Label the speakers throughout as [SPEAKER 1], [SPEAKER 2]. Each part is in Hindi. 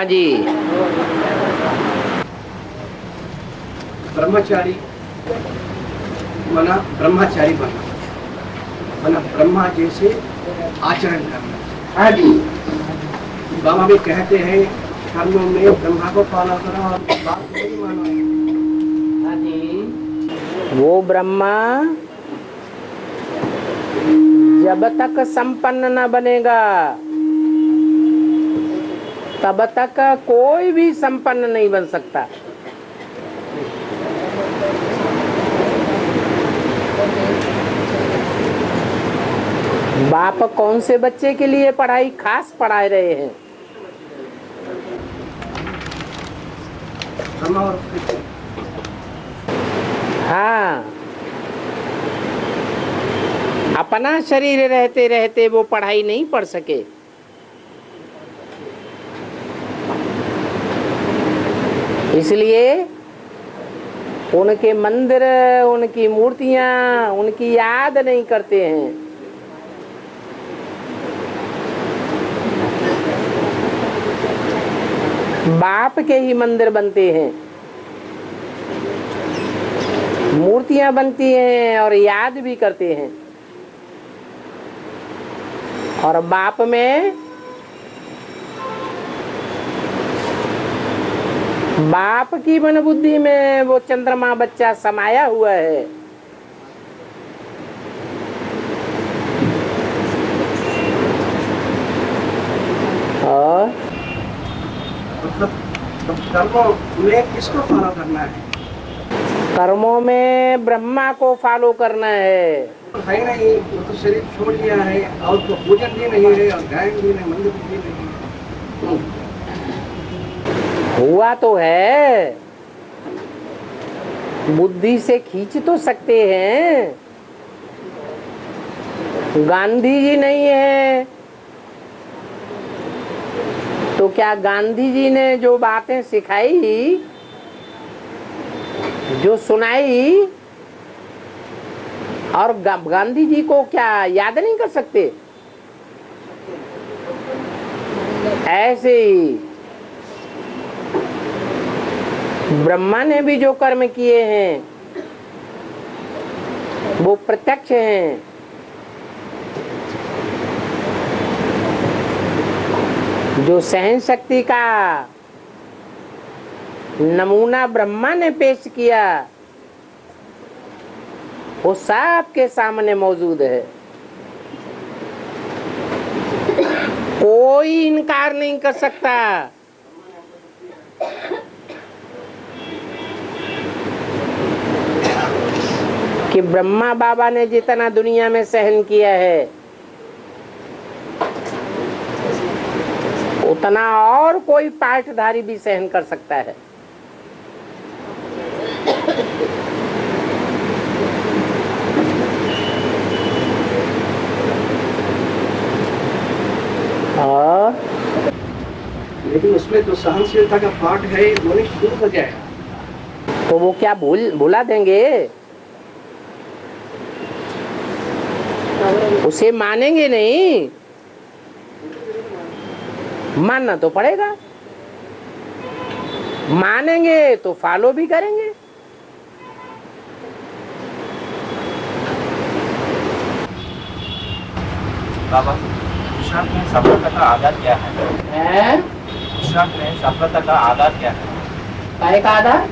[SPEAKER 1] जी।
[SPEAKER 2] ब्रह्मचारी मना ब्रह्मचारी मना ब्रह्मा जैसे आचरण करना।
[SPEAKER 1] हाँ जी।
[SPEAKER 2] बाबा भी कहते हैं कर्मों में ब्रह्मा को फॉलो करो और बात नहीं मानो।
[SPEAKER 1] हाँ जी। वो ब्रह्मा जब तक संपन्न न बनेगा तब तक कोई भी संपन्न नहीं बन सकता। बाप कौन से बच्चे के लिए पढ़ाई खास पढ़ा रहे हैं? हाँ, अपना शरीर रहते रहते वो पढ़ाई नहीं पढ़ सके। इसलिए उनके मंदिर, उनकी मूर्तियां, उनकी याद नहीं करते हैं। बाप के ही मंदिर बनते हैं, मूर्तियां बनती हैं और याद भी करते हैं। और बाप में बाप की मन बुद्धि में वो चंद्रमा बच्चा समाया हुआ है। और
[SPEAKER 2] कर्मों में किसको फॉलो करना है?
[SPEAKER 1] कर्मों में ब्रह्मा को फॉलो करना है।
[SPEAKER 2] है नहीं, वो तो शरीर छोड़ दिया है और तो पूजन भी नहीं है और गायन भी नहीं, मंदिर भी नहीं।
[SPEAKER 1] हुआ तो है, बुद्धि से खींच तो सकते हैं। गांधी जी नहीं है तो क्या गांधी जी ने जो बातें सिखाई, जो सुनाई, और गांधी जी को क्या याद नहीं कर सकते? ऐसे ही ब्रह्मा ने भी जो कर्म किए हैं वो प्रत्यक्ष हैं। जो सहन शक्ति का नमूना ब्रह्मा ने पेश किया वो सबके सामने मौजूद है। कोई इनकार नहीं कर सकता। कि ब्रह्मा बाबा ने जितना दुनिया में सहन किया है उतना और कोई पाठधारी भी सहन कर सकता है। और
[SPEAKER 2] लेकिन उसमें तो सहनशीलता का पाठ है, वो नहीं शुरू हो जाएगा
[SPEAKER 1] तो वो क्या भुला देंगे? उसे मानेंगे नहीं, मानना तो पड़ेगा। मानेंगे तो फॉलो भी करेंगे।
[SPEAKER 3] बाबा, पुरुषार्थ में सफलता का आधार क्या है? पुरुषार्थ में सफलता का आधार क्या है?
[SPEAKER 1] काय का आधार?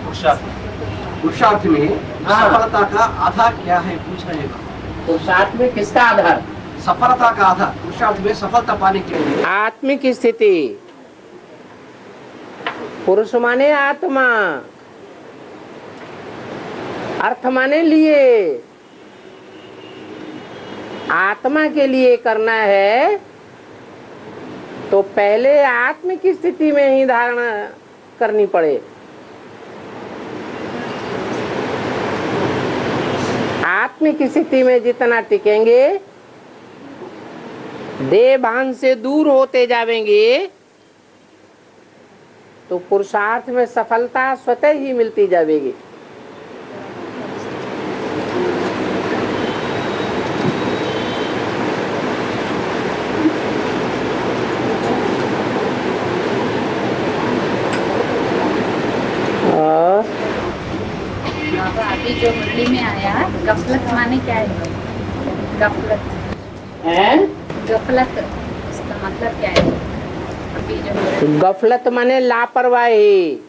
[SPEAKER 2] पुरुषार्थ में सफलता का आधार क्या है पूछा जाएगा।
[SPEAKER 1] पुरुषार्थ में किसका आधार?
[SPEAKER 2] सफलता का आधार, पुरुषार्थ में सफलता पाने के लिए
[SPEAKER 1] आत्मिक स्थिति। पुरुष माने आत्मा, अर्थ माने लिए। आत्मा के लिए करना है तो पहले आत्मिक स्थिति में ही धारणा करनी पड़े। आत्मिक स्थिति में जितना टिकेंगे, देह भान से दूर होते जाएंगे तो पुरुषार्थ में सफलता स्वतः ही मिलती जाएगी।
[SPEAKER 4] माने क्या है? गफलत।
[SPEAKER 1] हैं?
[SPEAKER 4] गफलत इसका मतलब क्या है? अभी जो हो रहा है।
[SPEAKER 1] गफलत माने लापरवाही।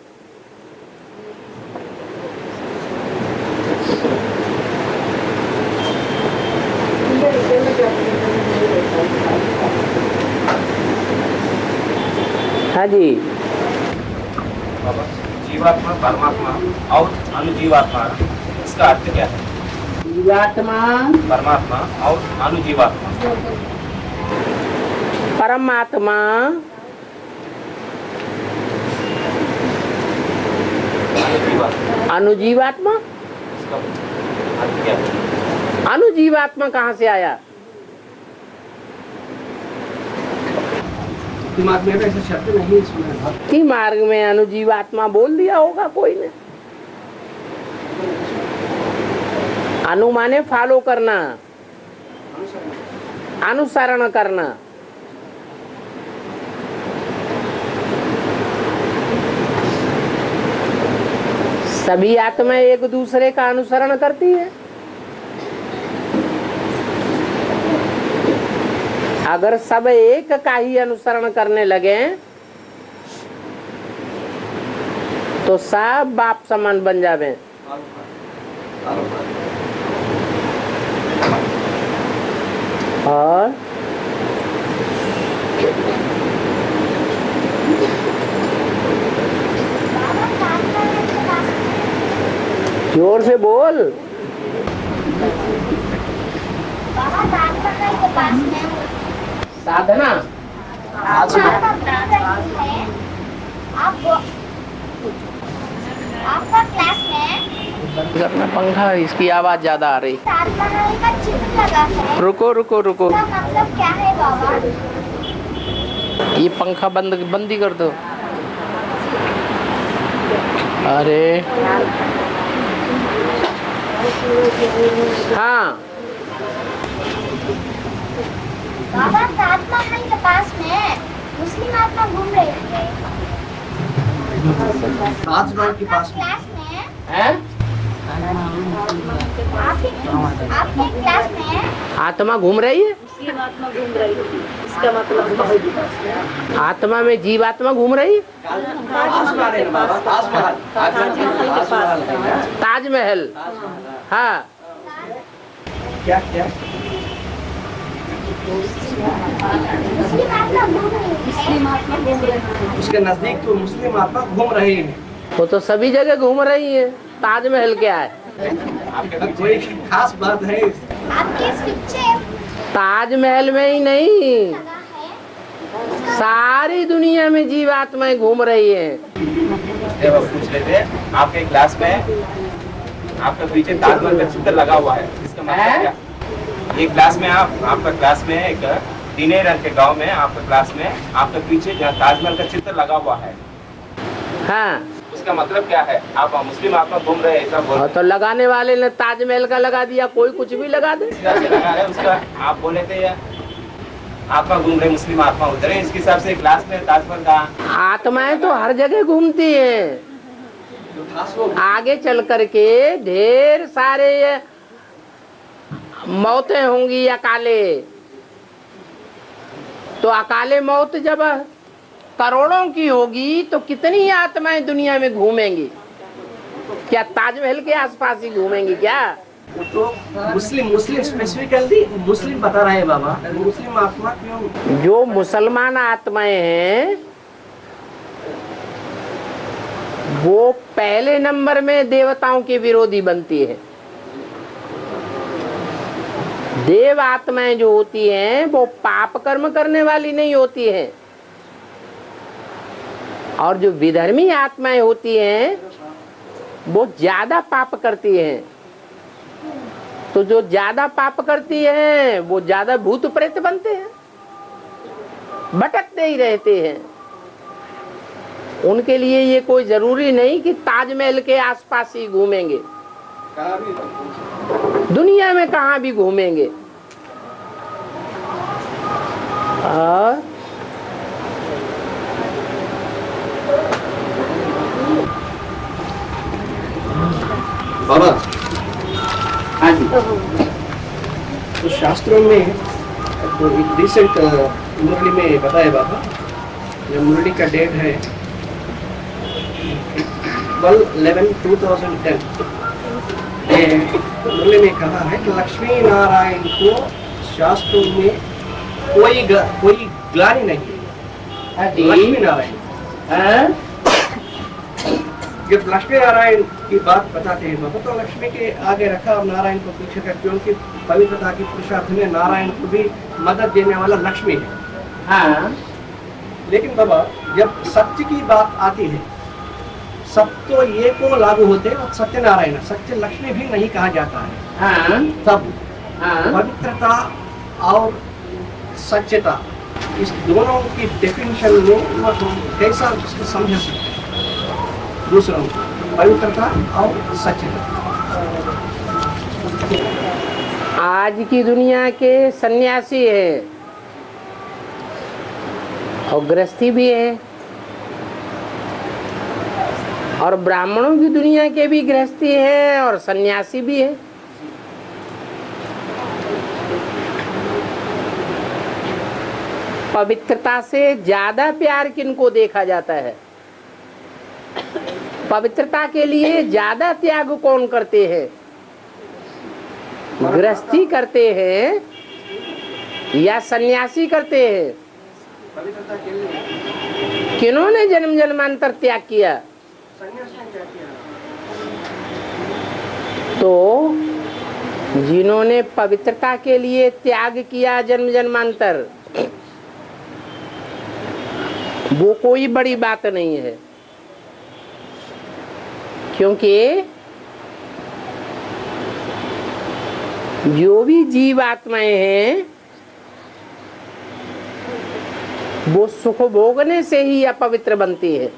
[SPEAKER 1] हाँ जी।
[SPEAKER 3] बाबा, जीवात्मा, परमात्मा और अनुजीवात्मा, इसका अर्थ क्या है?
[SPEAKER 1] जीवात्मा,
[SPEAKER 3] परमात्मा और अनुजीवात्मा।
[SPEAKER 1] परमात्मा,
[SPEAKER 3] अनुजीवात्मा,
[SPEAKER 1] अनुजीवात्मा।
[SPEAKER 3] इसका अर्थ क्या है?
[SPEAKER 1] अनुजीवात्मा कहाँ से आया?
[SPEAKER 2] दिमाग में ऐसा शब्द नहीं सुना है।
[SPEAKER 1] भक्ति मार्ग में अनुजीवात्मा बोल दिया होगा कोई ने। अनु माने फॉलो करना, अनुसरण करना। सभी आत्माएं एक दूसरे का अनुसरण करती है। अगर सब एक का ही अनुसरण करने लगे तो सब बाप समान बन जावे। और जोर से बोल। साधना
[SPEAKER 5] आपका क्लास में
[SPEAKER 1] करना पंखा, इसकी आवाज ज्यादा आ रही।
[SPEAKER 5] ताजमहल का चित्र लगा है।
[SPEAKER 1] रुको रुको रुको,
[SPEAKER 5] इसका मतलब क्या है बाबा?
[SPEAKER 1] ये पंखा बंदी कर दो। अरे हाँ,
[SPEAKER 5] बाबा ताजमहल के पास में मुस्लिम आत्मा घूम रहे थे।
[SPEAKER 2] ताजमहल के पास में
[SPEAKER 5] क्लास में
[SPEAKER 1] हैं?
[SPEAKER 5] आपके क्लास में
[SPEAKER 1] आत्मा घूम रही है।
[SPEAKER 4] मुस्लिम आत्मा घूम रही है, इसका मतलब
[SPEAKER 1] आत्मा में जीवात्मा घूम रही है।
[SPEAKER 2] ताजमहल है बाबा, ताजमहल। ताजमहल है क्या?
[SPEAKER 1] ताजमहल, हाँ।
[SPEAKER 2] क्या क्या?
[SPEAKER 5] मुस्लिम आत्मा घूम रही है।
[SPEAKER 4] मुस्लिम आत्मा घूम रही है।
[SPEAKER 2] उसके नजदीक तो मुस्लिम आत्मा घूम रहे हैं।
[SPEAKER 1] वो तो सभी जगह घूम रही है। ताजमहल क्या है?
[SPEAKER 3] आपके
[SPEAKER 2] अगर
[SPEAKER 3] पीछे
[SPEAKER 2] कोई खास बात है
[SPEAKER 5] आपके पीछे
[SPEAKER 1] ताजमहल में ही नहीं,
[SPEAKER 5] लगा है।
[SPEAKER 1] सारी दुनिया में जीवात्माएं घूम रही है।
[SPEAKER 3] वो पूछ रहे थे, आपके क्लास में आपके पीछे ताजमहल का चित्र लगा हुआ है, इसका मतलब क्या? ये क्लास में आपका क्लास में एक टीनेजर के गांव में आपका क्लास में आपके पीछे जहाँ ताजमहल का चित्र लगा हुआ है,
[SPEAKER 1] हाँ,
[SPEAKER 3] उसका मतलब क्या है? आप मुस्लिम आत्मा घूम रहे हैं ऐसा बोल
[SPEAKER 1] और तो लगाने वाले ने ताजमहल का लगा दिया, कोई कुछ भी लगा दे।
[SPEAKER 3] लगा रहे हैं उसका। आप बोले थे या आत्मा घूम रहे, मुस्लिम आत्मा उधर है, इसके हिसाब से क्लास में ताजमहल का।
[SPEAKER 1] आत्माएं तो हर जगह घूमती हैं।
[SPEAKER 2] जो खास लोग
[SPEAKER 1] आगे चल करके ढेर सारे मौतें होंगी अकाले। तो अकाले मौत जब करोड़ों की होगी तो कितनी आत्माएं दुनिया में घूमेंगी? क्या ताजमहल के आसपास ही घूमेंगी क्या?
[SPEAKER 2] तो मुस्लिम स्पेसिफिकली मुस्लिम बता रहे हैं बाबा। मुस्लिम आत्मा क्यों?
[SPEAKER 1] जो मुसलमान आत्माएं हैं वो पहले नंबर में देवताओं के विरोधी बनती है। देव आत्माएं जो होती हैं वो पाप कर्म करने वाली नहीं होती हैं, और जो विधर्मी आत्माएं होती हैं वो ज्यादा पाप करती हैं। तो जो ज्यादा पाप करती हैं वो ज्यादा भूत प्रेत बनते हैं, भटकते ही रहते हैं। उनके लिए ये कोई जरूरी नहीं कि ताजमहल के आसपास ही घूमेंगे, दुनिया में कहाँ भी घूमेंगे। और
[SPEAKER 2] बाबा
[SPEAKER 1] हाँ जी।
[SPEAKER 2] तो शास्त्रों में तो एक रिसेंट मुरली में बताया बाबा, जो मुरली का डेट है 12/11/2010। मुरली में कहा है कि लक्ष्मी नारायण को शास्त्रों में कोई ग्लानि नहीं है।
[SPEAKER 1] हाँ जी।
[SPEAKER 2] लक्ष्मी नारायण,
[SPEAKER 1] हाँ?
[SPEAKER 2] जब लक्ष्मी नारायण की बात बताते हैं बाबा, तो लक्ष्मी के आगे रखा और नारायण को पीछे कर, क्योंकि पवित्रता की पुरुषार्थ में नारायण को भी मदद देने वाला लक्ष्मी है।
[SPEAKER 1] हाँ।
[SPEAKER 2] लेकिन बाबा जब सत्य की बात आती है, सत्य ये को लागू होते हैं और सत्यनारायण, सत्य लक्ष्मी भी नहीं कहा जाता है।
[SPEAKER 1] हाँ।
[SPEAKER 2] तब
[SPEAKER 1] हाँ।
[SPEAKER 2] पवित्रता और सच्चता, इस दोनों की डेफिनेशन में हम कैसा उसको समझ सकते हैं? दूसरों को पवित्रता और सच्चता।
[SPEAKER 1] आज की दुनिया के सन्यासी है और गृहस्थी भी है, और ब्राह्मणों की दुनिया के भी गृहस्थी है और सन्यासी भी है। पवित्रता से ज्यादा प्यार किनको देखा जाता है? पवित्रता के लिए ज्यादा त्याग कौन करते हैं? गृहस्थी करते हैं या सन्यासी करते हैं?
[SPEAKER 2] पवित्रता के लिए
[SPEAKER 1] किन्होंने जन्म जन्मांतर त्याग किया?
[SPEAKER 2] सन्यासी ने क्या किया?
[SPEAKER 1] तो जिन्होंने पवित्रता के लिए त्याग किया जन्म जन्मांतर, वो कोई बड़ी बात नहीं है, क्योंकि जो भी जीव आत्माएं हैं वो सुख भोगने से ही अपवित्र बनती है।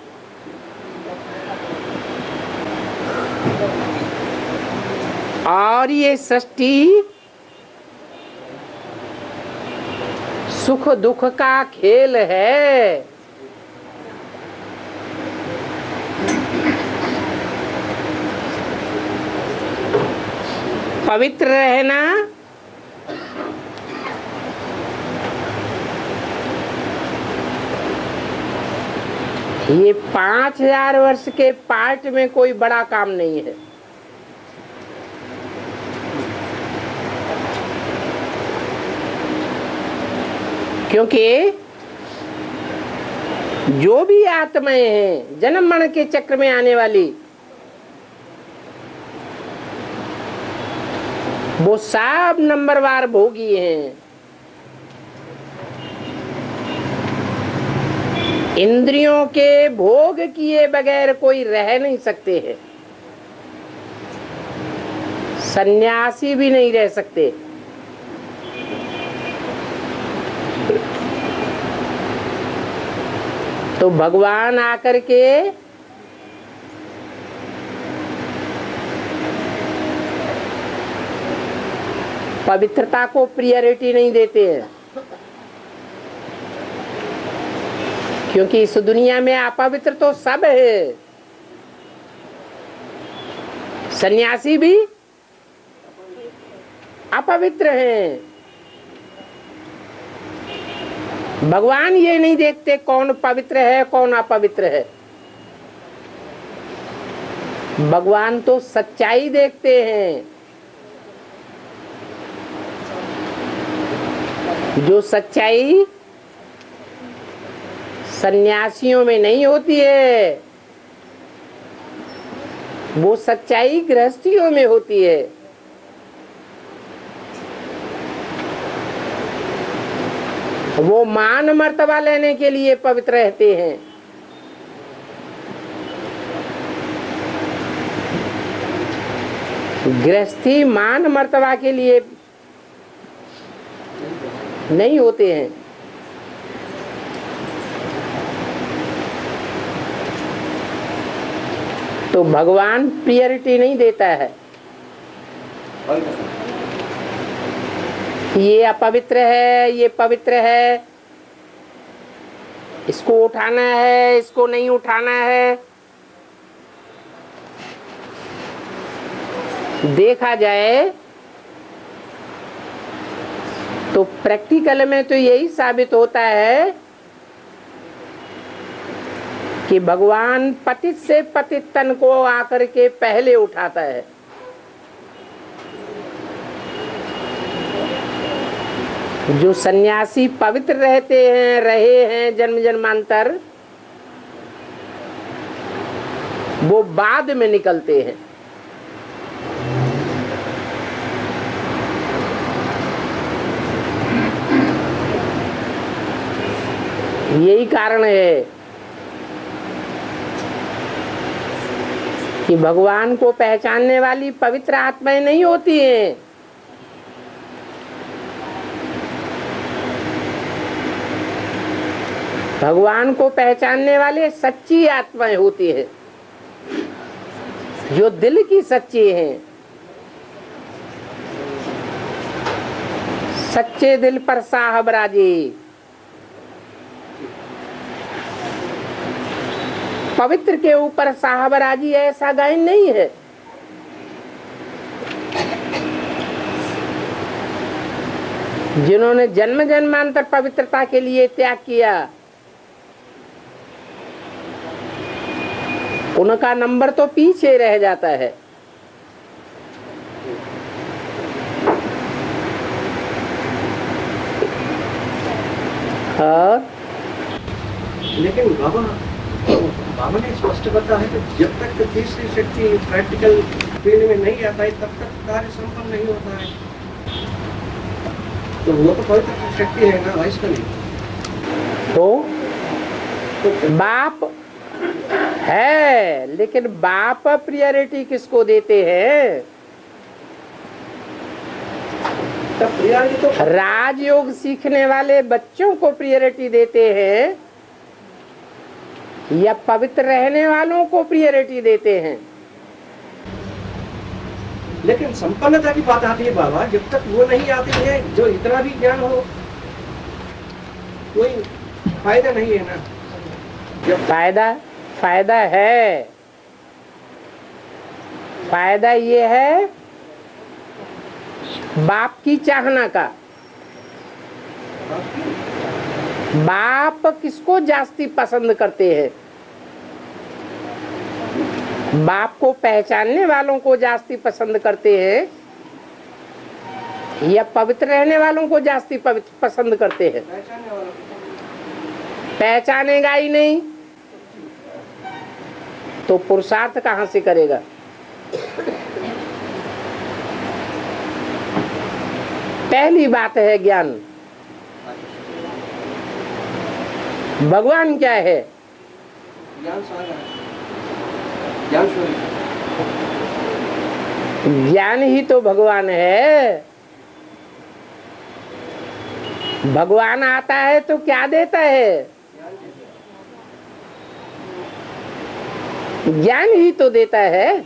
[SPEAKER 1] और ये सृष्टि सुख दुख का खेल है। पवित्र रहना ये 5000 वर्ष के पार्ट में कोई बड़ा काम नहीं है। क्योंकि जो भी आत्माएं हैं जन्म मरण के चक्र में आने वाली, वो सब नंबरवार भोगी हैं। इंद्रियों के भोग किए बगैर कोई रह नहीं सकते हैं। सन्यासी भी नहीं रह सकते। तो भगवान आकर के पवित्रता को प्रायोरिटी नहीं देते हैं, क्योंकि इस दुनिया में अपवित्र तो सब है। सन्यासी भी अपवित्र हैं। भगवान ये नहीं देखते कौन पवित्र है कौन अपवित्र है। भगवान तो सच्चाई देखते हैं। जो सच्चाई सन्यासियों में नहीं होती है, वो सच्चाई गृहस्थियों में होती है। वो मान मर्तबा लेने के लिए पवित्र रहते हैं। गृहस्थी मान मर्तबा के लिए नहीं होते हैं। तो भगवान प्रायोरिटी नहीं देता है। ये अपवित्र है, ये पवित्र है, इसको उठाना है, इसको नहीं उठाना है। देखा जाए तो प्रैक्टिकल में तो यही साबित होता है कि भगवान पतित से पतित तन को आकर के पहले उठाता है। जो सन्यासी पवित्र रहते हैं, रहे हैं जन्म जन्मांतर, वो बाद में निकलते हैं। यही कारण है कि भगवान को पहचानने वाली पवित्र आत्माएं नहीं होती हैं। भगवान को पहचानने वाले सच्ची आत्माएं होती हैं, जो दिल की सच्ची हैं। सच्चे दिल पर साहब राजी। पवित्र के ऊपर साहब राजी ऐसा गायन नहीं है। जिन्होंने जन्म जन्मांतर पवित्रता के लिए त्याग किया, उनका नंबर तो पीछे रह जाता है। और
[SPEAKER 2] लेकिन बाबा ने स्पष्ट बताया है कि जब तक तीसरी शक्ति प्रैक्टिकल फील्ड में नहीं आता है तब तक कार्य संपन्न नहीं होता है। तो वो तो पवित्र शक्ति है ना, इसका नहीं।
[SPEAKER 1] तो बाप है, लेकिन बाप प्रियोरिटी किसको देते हैं?
[SPEAKER 2] तब प्रियोरिटी तो
[SPEAKER 1] राजयोग सीखने वाले बच्चों को प्रियोरिटी देते हैं या पवित्र रहने वालों को प्रियोरिटी देते हैं?
[SPEAKER 2] लेकिन संपन्नता की बात आती है बाबा, जब तक वो नहीं आती है, जो इतना भी ज्ञान हो, कोई फायदा नहीं है ना। जब
[SPEAKER 1] फायदा है। फायदा ये है बाप की चाहना का। बाप किसको जास्ती पसंद करते हैं? बाप को पहचानने वालों को जास्ती पसंद करते हैं या पवित्र रहने वालों को जास्ती पसंद करते हैं? पहचानेगा ही नहीं तो पुरुषार्थ कहां से करेगा? पहली बात है ज्ञान। भगवान क्या है? ज्ञान ही तो भगवान है। भगवान आता है तो क्या देता है? ज्ञान ही तो देता है।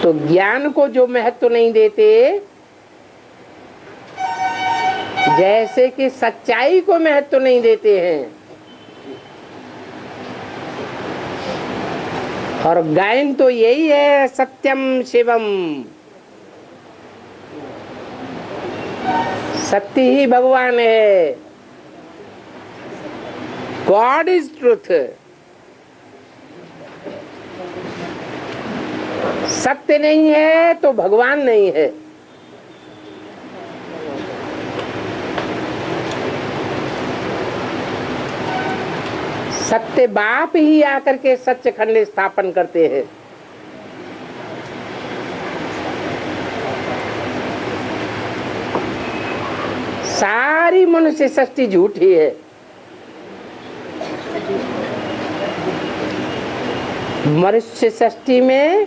[SPEAKER 1] तो ज्ञान को जो महत्व नहीं देते, जैसे कि सच्चाई को महत्व नहीं देते हैं, और गायन तो यही है, सत्यम शिवम। सत्य ही भगवान है। God is truth. सत्य नहीं है तो भगवान नहीं है। सत्य बाप ही आकर के सत्य खंड स्थापन करते हैं। सारी मनुष्य सृष्टि झूठी है। मनुष्य सृष्टि में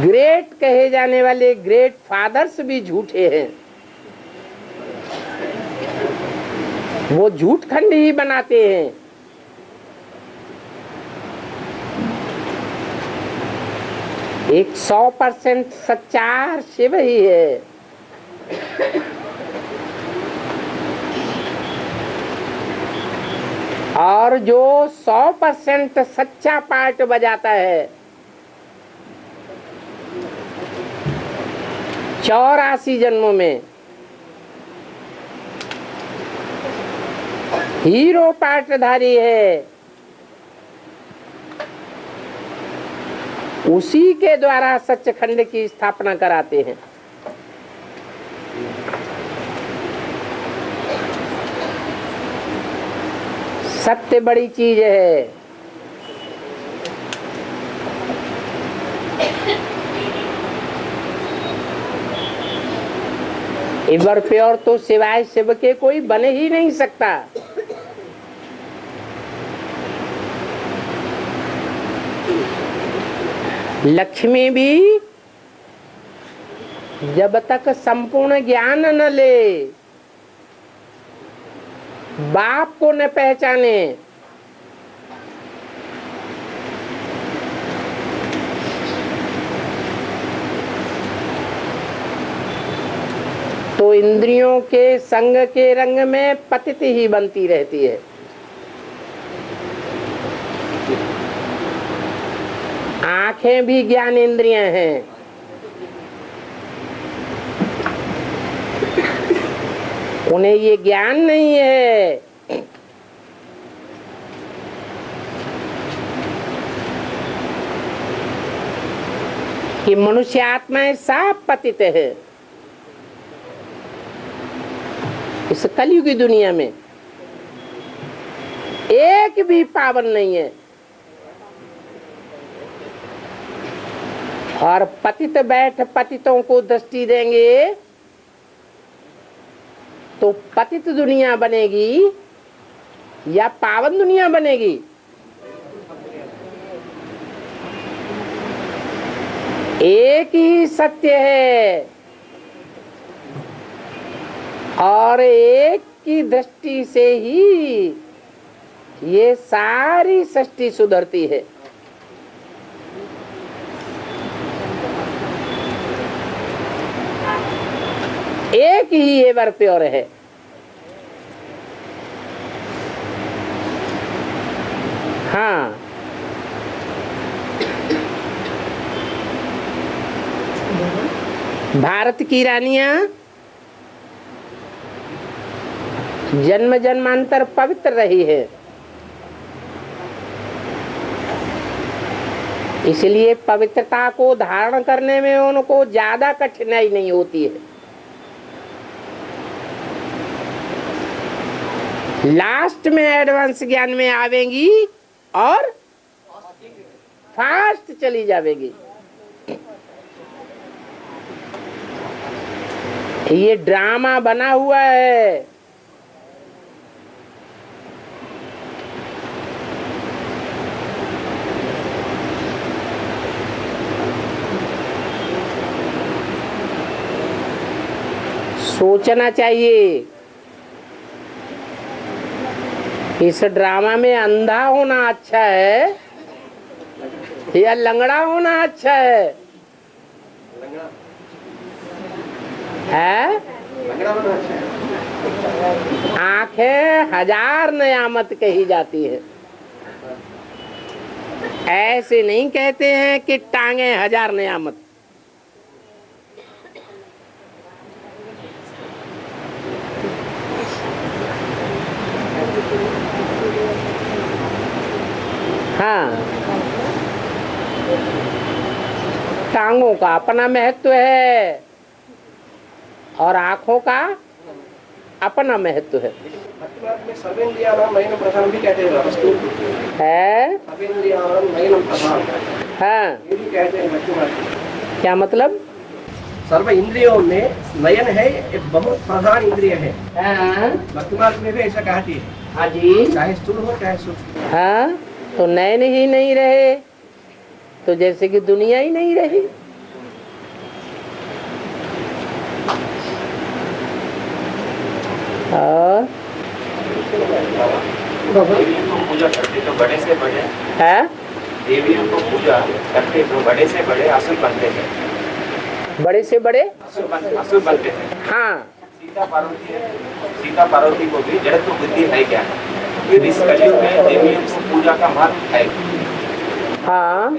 [SPEAKER 1] ग्रेट कहे जाने वाले ग्रेट फादर्स भी झूठे हैं। वो झूठ खंड ही बनाते हैं। एक 100% सच्चा शिव ही है। और जो 100% सच्चा पार्ट बजाता है 84 जन्मों में हीरो पाटधारी है, उसी के द्वारा सच्चखंड की स्थापना कराते हैं। सत्य बड़ी चीज है। इवर प्योर तो सिवाय शिव के कोई बने ही नहीं सकता। लक्ष्मी भी जब तक संपूर्ण ज्ञान न ले, बाप को न पहचाने, तो इंद्रियों के संग के रंग में पतित ही बनती रहती है। आंखें भी ज्ञान इंद्रियां हैं। उन्हें ये ज्ञान नहीं है कि मनुष्य आत्माएं साफ पतित है। इस कलयुग की दुनिया में एक भी पावन नहीं है। और पतित बैठ पतितों को दृष्टि देंगे तो पतित दुनिया बनेगी या पावन दुनिया बनेगी? एक ही सत्य है और एक की दृष्टि से ही ये सारी सृष्टि सुधरती है। एक ही एवर प्योर है। हाँ, भारत की रानियां जन्म जन्मांतर पवित्र रही है, इसलिए पवित्रता को धारण करने में उनको ज्यादा कठिनाई नहीं होती है। लास्ट में एडवांस ज्ञान में आवेंगी और फास्ट चली जावेगी। ये ड्रामा बना हुआ है। सोचना चाहिए। इस ड्रामा में अंधा होना अच्छा है या लंगड़ा होना अच्छा है? आंखें 1000 नियामत कही जाती है। ऐसे नहीं कहते हैं कि टांगे 1000 नियामत। हाँ, टांगों का अपना महत्व है और आंखों का अपना महत्व है।
[SPEAKER 2] भक्तिमार्ग में सर्वेंद्रियाणां नयनं प्रधानम भी कहते हैं वस्तु
[SPEAKER 1] है।
[SPEAKER 2] सर्वेंद्रियाणां नयनं प्रधान,
[SPEAKER 1] हाँ,
[SPEAKER 2] ये भी कहते हैं भक्तिमार्ग में।
[SPEAKER 1] क्या मतलब?
[SPEAKER 2] सर्व इंद्रियों में नयन है एक बहुत प्रधान इंद्रिय है।
[SPEAKER 1] हाँ,
[SPEAKER 2] भक्तिमार्ग में भी ऐसा कहती है।
[SPEAKER 1] हाँ जी,
[SPEAKER 2] चाहे स्थूल हो चाहे सूक्ष्म।
[SPEAKER 1] हाँ, तो नयन ही नहीं रहे तो जैसे कि दुनिया ही नहीं रही। और
[SPEAKER 3] देवियों को पूजा करते तो बड़े से बड़े
[SPEAKER 1] है,
[SPEAKER 3] देवियों को पूजा करते तो बड़े से बड़े असुर बनते हैं।
[SPEAKER 1] बड़े से बड़े
[SPEAKER 3] असुर बनते हैं।
[SPEAKER 1] हाँ,
[SPEAKER 3] सीता पार्वती को भी जड़त्व बुद्धि है क्या? फिर इस कलयुग में देवियों को पूजा का महत्व है।
[SPEAKER 1] हाँ,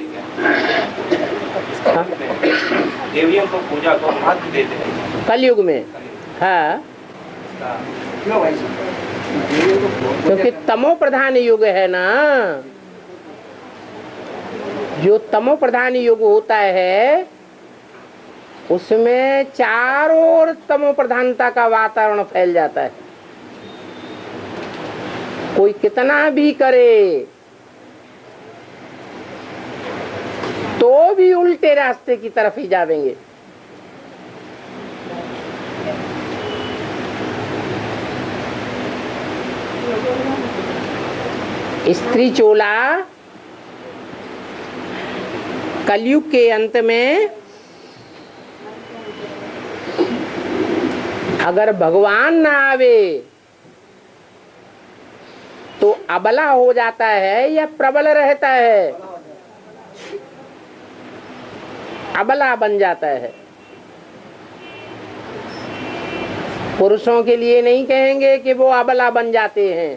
[SPEAKER 3] देवियों को पूजा को महत्व देते हैं।
[SPEAKER 1] कलयुग में। हाँ,
[SPEAKER 2] क्यों ऐसा? देवियों को
[SPEAKER 1] क्योंकि तमो प्रधान युग है ना। जो तमो प्रधान युग होता है उसमें चारों ओर तमो प्रधानता का वातावरण फैल जाता है। कोई कितना भी करे तो भी उल्टे रास्ते की तरफ ही जाएंगे। स्त्री चोला कलयुग के अंत में अगर भगवान ना आवे तो अबला हो जाता है या प्रबल रहता है? अबला बन जाता है। पुरुषों के लिए नहीं कहेंगे कि वो अबला बन जाते हैं।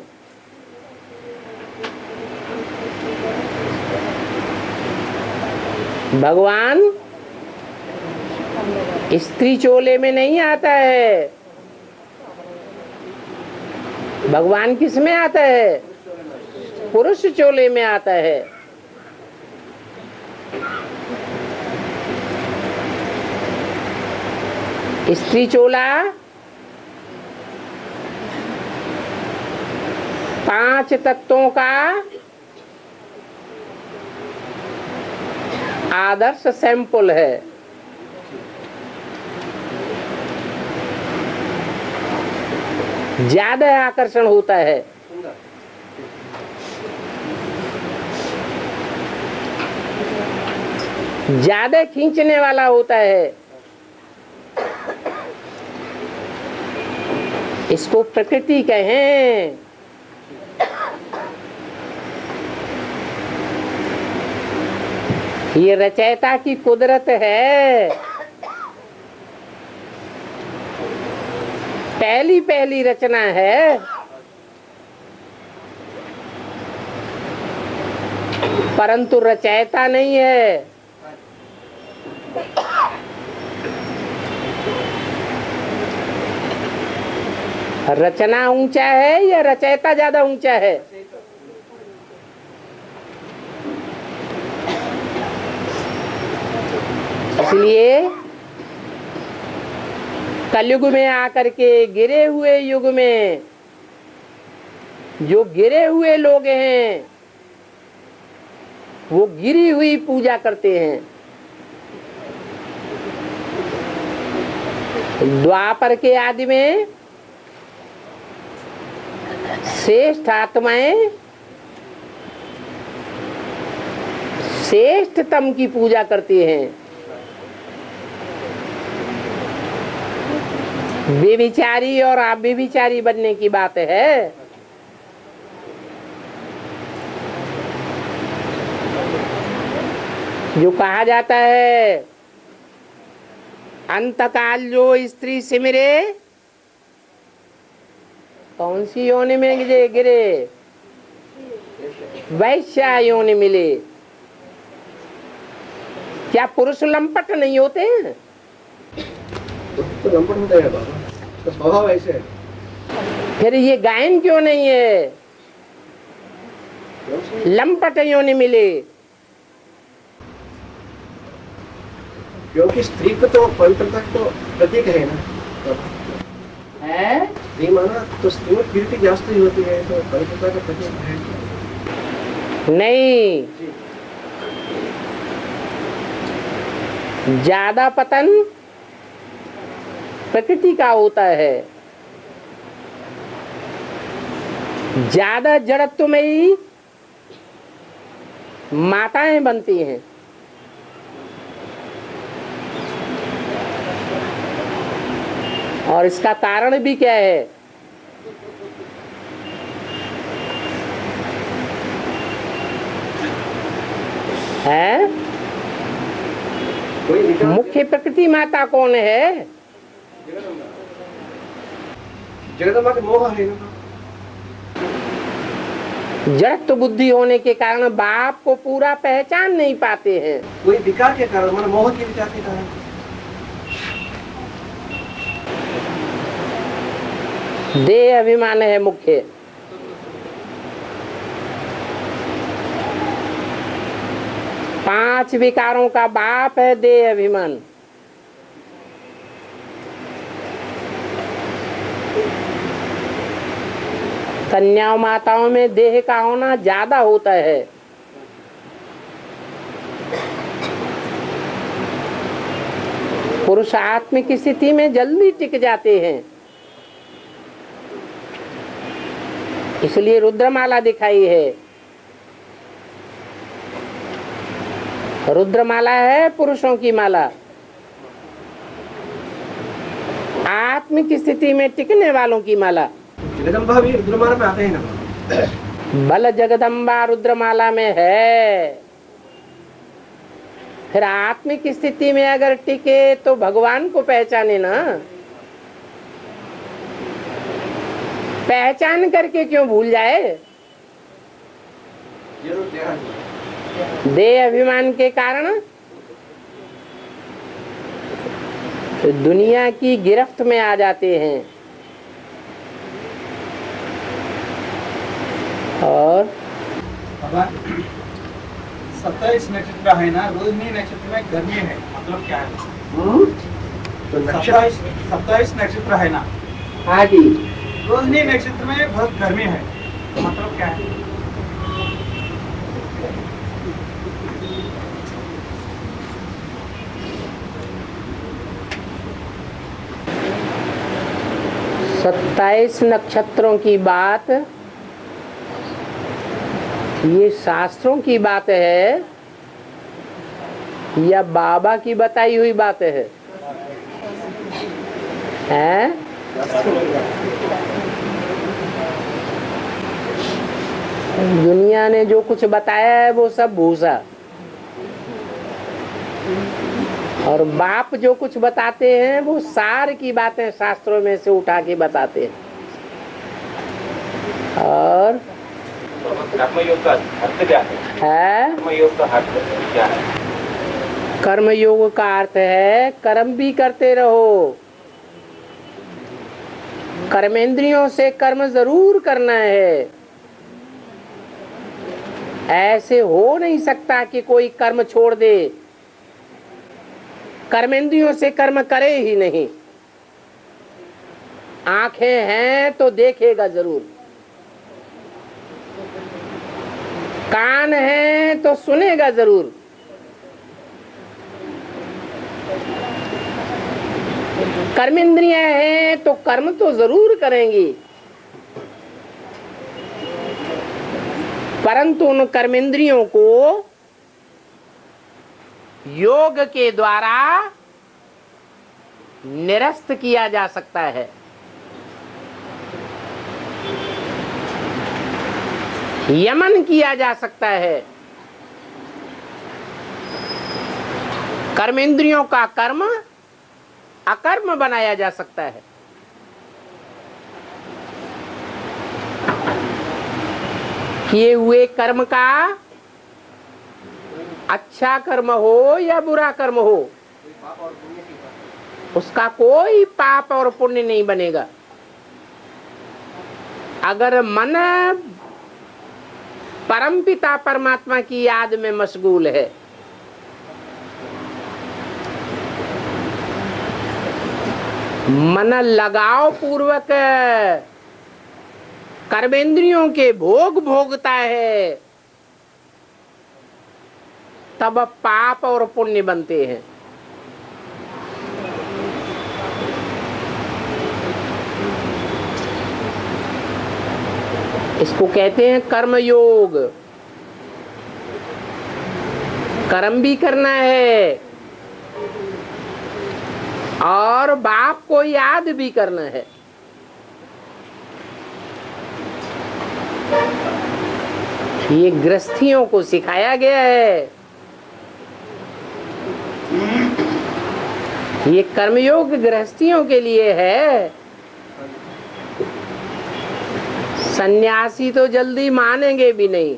[SPEAKER 1] भगवान स्त्री चोले में नहीं आता है। भगवान किस में आता है? पुरुष चोले में आता है। स्त्री चोला 5 तत्वों का आदर्श सैंपल है। ज्यादा आकर्षण होता है। ज्यादा खींचने वाला होता है। इसको प्रकृति कहें। ये रचयिता की कुदरत है। पहली रचना है। परंतु रचयिता नहीं है। रचना ऊंचा है या रचयिता ज्यादा ऊंचा है? इसलिए कलयुग में आकर के गिरे हुए युग में जो गिरे हुए लोग हैं वो गिरी हुई पूजा करते हैं। द्वापर के आदि में श्रेष्ठ आत्माएं श्रेष्ठतम की पूजा करती हैं। बेविचारी और अव्यभिचारी बनने की बात है। जो कहा जाता है अंतकाल जो स्त्री सिमरे कौन सी योनि में गिरे? वैश्या योनि मिले। क्या पुरुष लंपट नहीं होते हैं?
[SPEAKER 2] तो लंपट होता है बाबा, तो स्वभाव ऐसे है।
[SPEAKER 1] फिर ये गायन क्यों नहीं है? लंपट योनि मिले।
[SPEAKER 2] क्योंकि स्त्री को तो पवित्रता को प्रतीक है ना।
[SPEAKER 1] है?
[SPEAKER 2] स्त्री माना तो स्त्री में प्यूरिटी जास्त ही होती है, तो पवित्रता का प्रतीक है।
[SPEAKER 1] नहीं, ज्यादा पतन प्रकृति का होता है। ज्यादा जड़त्व में ही माताएं बनती हैं। और इसका कारण भी क्या है?
[SPEAKER 2] कोई विचार
[SPEAKER 1] मुख्य प्रकृति माता कौन है?
[SPEAKER 2] जगदम्बा के मोह है ना।
[SPEAKER 1] जड़त्व बुद्धि होने के कारण बाप को पूरा पहचान नहीं पाते हैं।
[SPEAKER 2] कोई विकार के कारण, मतलब मोह के विचार के कारण।
[SPEAKER 1] देह अभिमान है मुख्य। पांच विकारों का बाप है देह अभिमान। कन्याओं माताओं में देह का होना ज्यादा होता है। पुरुष आत्मिक स्थिति में जल्दी टिक जाते हैं, इसलिए रुद्रमाला दिखाई है। रुद्रमाला है पुरुषों की माला। आत्मिक स्थिति में टिकने वालों की माला।
[SPEAKER 2] जगदम्बा भी रुद्रमाला में आते हैं ना।
[SPEAKER 1] बल जगदम्बा रुद्रमाला में है। फिर आत्मिक स्थिति में अगर टिके तो भगवान को पहचाने ना। पहचान करके क्यों भूल जाए? देह अभिमान के कारण तो दुनिया की गिरफ्त में आ जाते हैं। और
[SPEAKER 6] 27 नक्षत्र है ना, रोहिणी नक्षत्र में गर्मी है, मतलब क्या है?
[SPEAKER 2] तो नक्षत्र
[SPEAKER 6] 27 नक्षत्र है ना,
[SPEAKER 1] हाँ जी,
[SPEAKER 6] रोहिणी नक्षत्र में बहुत गर्मी है, मतलब क्या है?
[SPEAKER 1] सत्ताईस नक्षत्रों की बात ये शास्त्रों की बात है या बाबा की बताई हुई बात है? हैं? दुनिया ने जो कुछ बताया है वो सब भूसा, और बाप जो कुछ बताते हैं वो सार की बातें शास्त्रों में से उठा के बताते हैं। और
[SPEAKER 3] कर्मयोग का अर्थ क्या है? कर्मयोग का अर्थ क्या है?
[SPEAKER 1] कर्मयोग का अर्थ है कर्म भी करते रहो। कर्मेंद्रियों से कर्म जरूर करना है। ऐसे हो नहीं सकता कि कोई कर्म छोड़ दे, कर्मेंद्रियों से कर्म करे ही नहीं। आंखें हैं तो देखेगा जरूर, कान है तो सुनेगा जरूर, कर्मेंद्रियां हैं तो कर्म तो जरूर करेंगी, परंतु उन कर्मेंद्रियों को योग के द्वारा निरस्त किया जा सकता है। यमन किया जा सकता है। कर्मेंद्रियों का कर्म अकर्म बनाया जा सकता है। किए हुए कर्म का अच्छा कर्म हो या बुरा कर्म हो, उसका कोई पाप और पुण्य नहीं बनेगा। अगर मन परमपिता परमात्मा की याद में मशगूल है, मन लगाव पूर्वक कर्मेंद्रियों के भोग भोगता है, तब पाप और पुण्य बनते हैं। इसको कहते हैं कर्म योग। कर्म भी करना है और बाप को याद भी करना है। ये गृहस्थियों को सिखाया गया है। ये कर्मयोग गृहस्थियों के लिए है। सन्यासी तो जल्दी मानेंगे भी नहीं,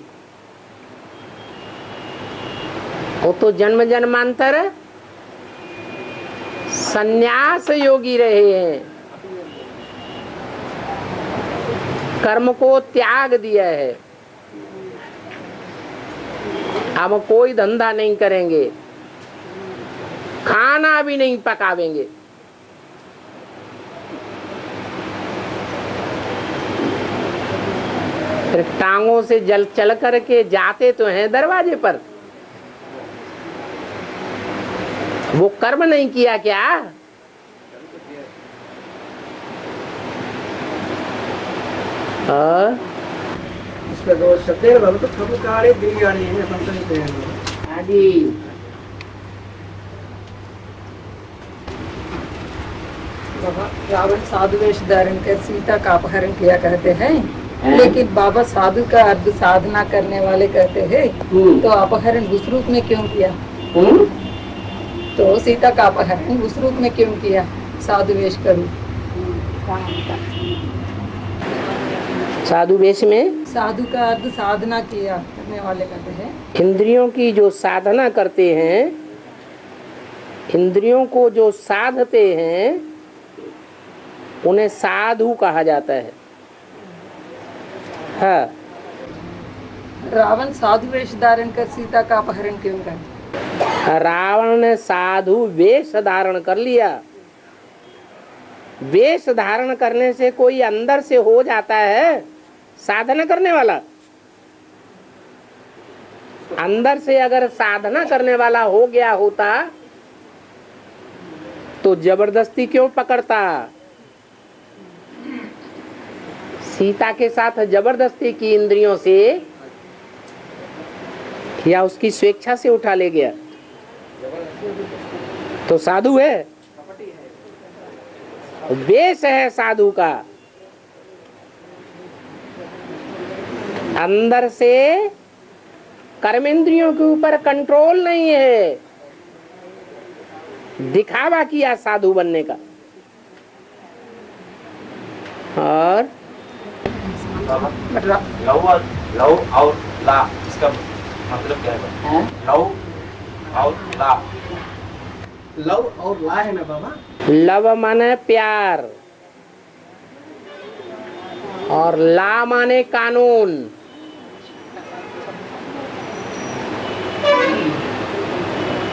[SPEAKER 1] वो तो जन्म जन्मांतर सन्यास योगी रहे हैं। कर्म को त्याग दिया है। अब कोई धंधा नहीं करेंगे, खाना भी नहीं पकावेंगे। फिर टांगों से जल चल करके जाते तो हैं दरवाजे पर, वो कर्म नहीं किया क्या?
[SPEAKER 2] इसमें दो शब्द है बाबा, तो प्रभु काड़े बिरयानी है संतुलित है।
[SPEAKER 1] हाँ जी।
[SPEAKER 7] बाबा रावण साधु वेश धारण कर सीता का अपहरण किया करते हैं, लेकिन बाबा साधु का अर्थ साधना करने वाले कहते हैं, तो अपहरण उस रूप में क्यों किया? तो सीता का अपहरण उस रूप में क्यों किया? साधु वेश करूं,
[SPEAKER 1] साधु वेश में
[SPEAKER 7] साधु का अर्थ साधना किया करने वाले कहते हैं।
[SPEAKER 1] इंद्रियों की जो साधना करते हैं, इंद्रियों को जो साधते हैं, उन्हें साधु कहा जाता है। हाँ।
[SPEAKER 7] रावण साधु वेश धारण कर सीता का अपहरण क्यों कर?
[SPEAKER 1] रावण ने साधु वेश धारण कर लिया। वेश धारण करने से कोई अंदर से हो जाता है साधना करने वाला? अंदर से अगर साधना करने वाला हो गया होता तो जबरदस्ती क्यों पकड़ता? सीता के साथ जबरदस्ती की इंद्रियों से या उसकी स्वेच्छा से उठा ले गया तो साधु है? वेश है साधु का। अंदर से कर्मेंद्रियों के ऊपर कंट्रोल नहीं है, दिखावा किया साधु बनने का। और
[SPEAKER 3] लव और ला, इसका मतलब क्या है? लव और ला,
[SPEAKER 2] लव और ला है ना बाबा?
[SPEAKER 1] लव माने प्यार और ला माने कानून।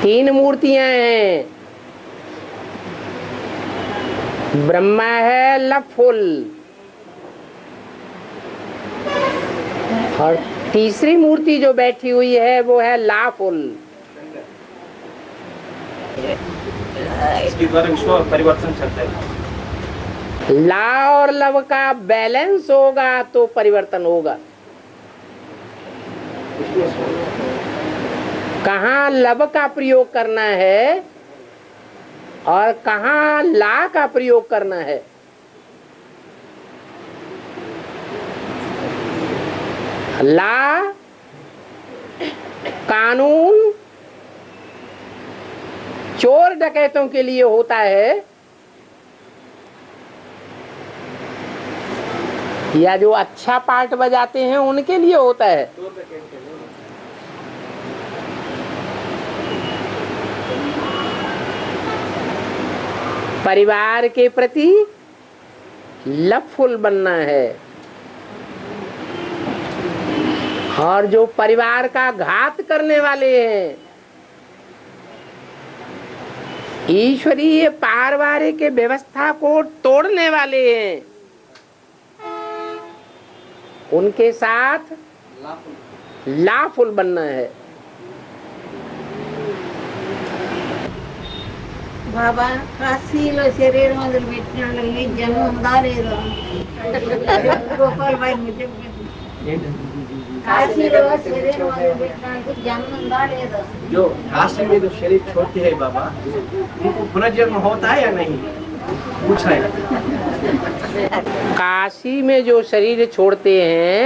[SPEAKER 1] तीन मूर्तियां हैं। ब्रह्मा है लवफुल और तीसरी मूर्ति जो बैठी हुई है वो है लाफुल।
[SPEAKER 3] इसके द्वारा विश्व परिवर्तन चलता है।
[SPEAKER 1] ला और लव का बैलेंस होगा तो परिवर्तन होगा। कहाँ लव का प्रयोग करना है और कहाँ ला का प्रयोग करना है। ला कानून चोर डकैतों के लिए होता है या जो अच्छा पार्ट बजाते हैं उनके लिए होता है। परिवार के प्रति लवफुल बनना है और जो परिवार का घात करने वाले हैं, ईश्वरीय पारिवारिक व्यवस्था को तोड़ने वाले हैं, उनके साथ लाफुल बनना है।
[SPEAKER 8] బాబా కాశీలో శరీరం మొదలు పెట్టిన వాళ్ళని జన్మ ఉందా లేదా గోపాల్ భాయ్ కాశీలో శరీరం మొదలు పెట్టిన జన్మ ఉందా లేదా?
[SPEAKER 2] जो काशी में जो शरीर छोड़ते हैं बाबा, उनको पुनर्जन्म होता है या नहीं, पूछ रहे हैं।
[SPEAKER 1] काशी में जो शरीर छोड़ते हैं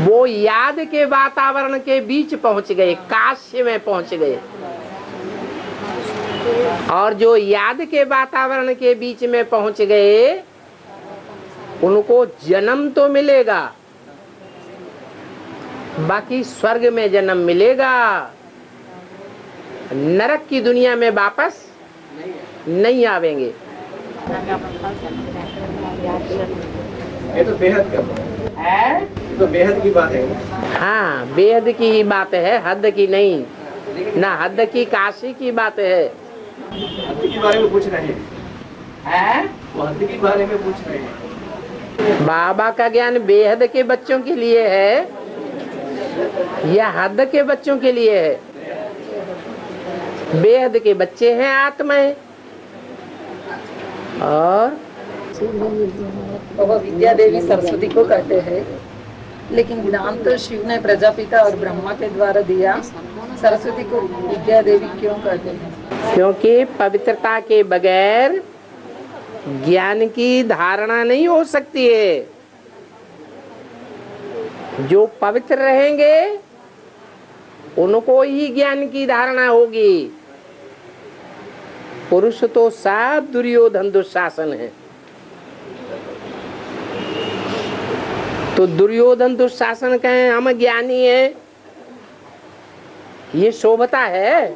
[SPEAKER 1] वो याद के वातावरण के बीच पहुंच गए, काशी में पहुंच गए। और जो याद के वातावरण के बीच में पहुंच गए उनको जन्म तो मिलेगा, बाकी स्वर्ग में जन्म मिलेगा, नरक की दुनिया में वापस नहीं आवेंगे।
[SPEAKER 2] ये तो बेहद का
[SPEAKER 1] है।
[SPEAKER 2] ये तो बेहद की बात है।
[SPEAKER 1] हाँ, बेहद की ही बात है, हद की नहीं, ना हद की, काशी की बात है।
[SPEAKER 2] हद के बारे में पूछ रहे हैं, वो हद के बारे में पूछ रहे हैं।
[SPEAKER 1] बाबा का ज्ञान बेहद के बच्चों के लिए है या हद के बच्चों के लिए है? बेहद के बच्चे हैं आत्माएं, और
[SPEAKER 7] बाबा विद्या देवी सरस्वती को कहते हैं, लेकिन ज्ञान तो शिव ने प्रजापिता और ब्रह्मा के द्वारा दिया। सरस्वती को विद्या देवी क्यों कहते हैं?
[SPEAKER 1] क्योंकि पवित्रता के बगैर ज्ञान की धारणा नहीं हो सकती है। जो पवित्र रहेंगे उनको ही ज्ञान की धारणा होगी। पुरुष तो सब दुर्योधन दुशासन है, तो दुर्योधन दुशासन कहें हम ज्ञानी हैं, ये शोभता है?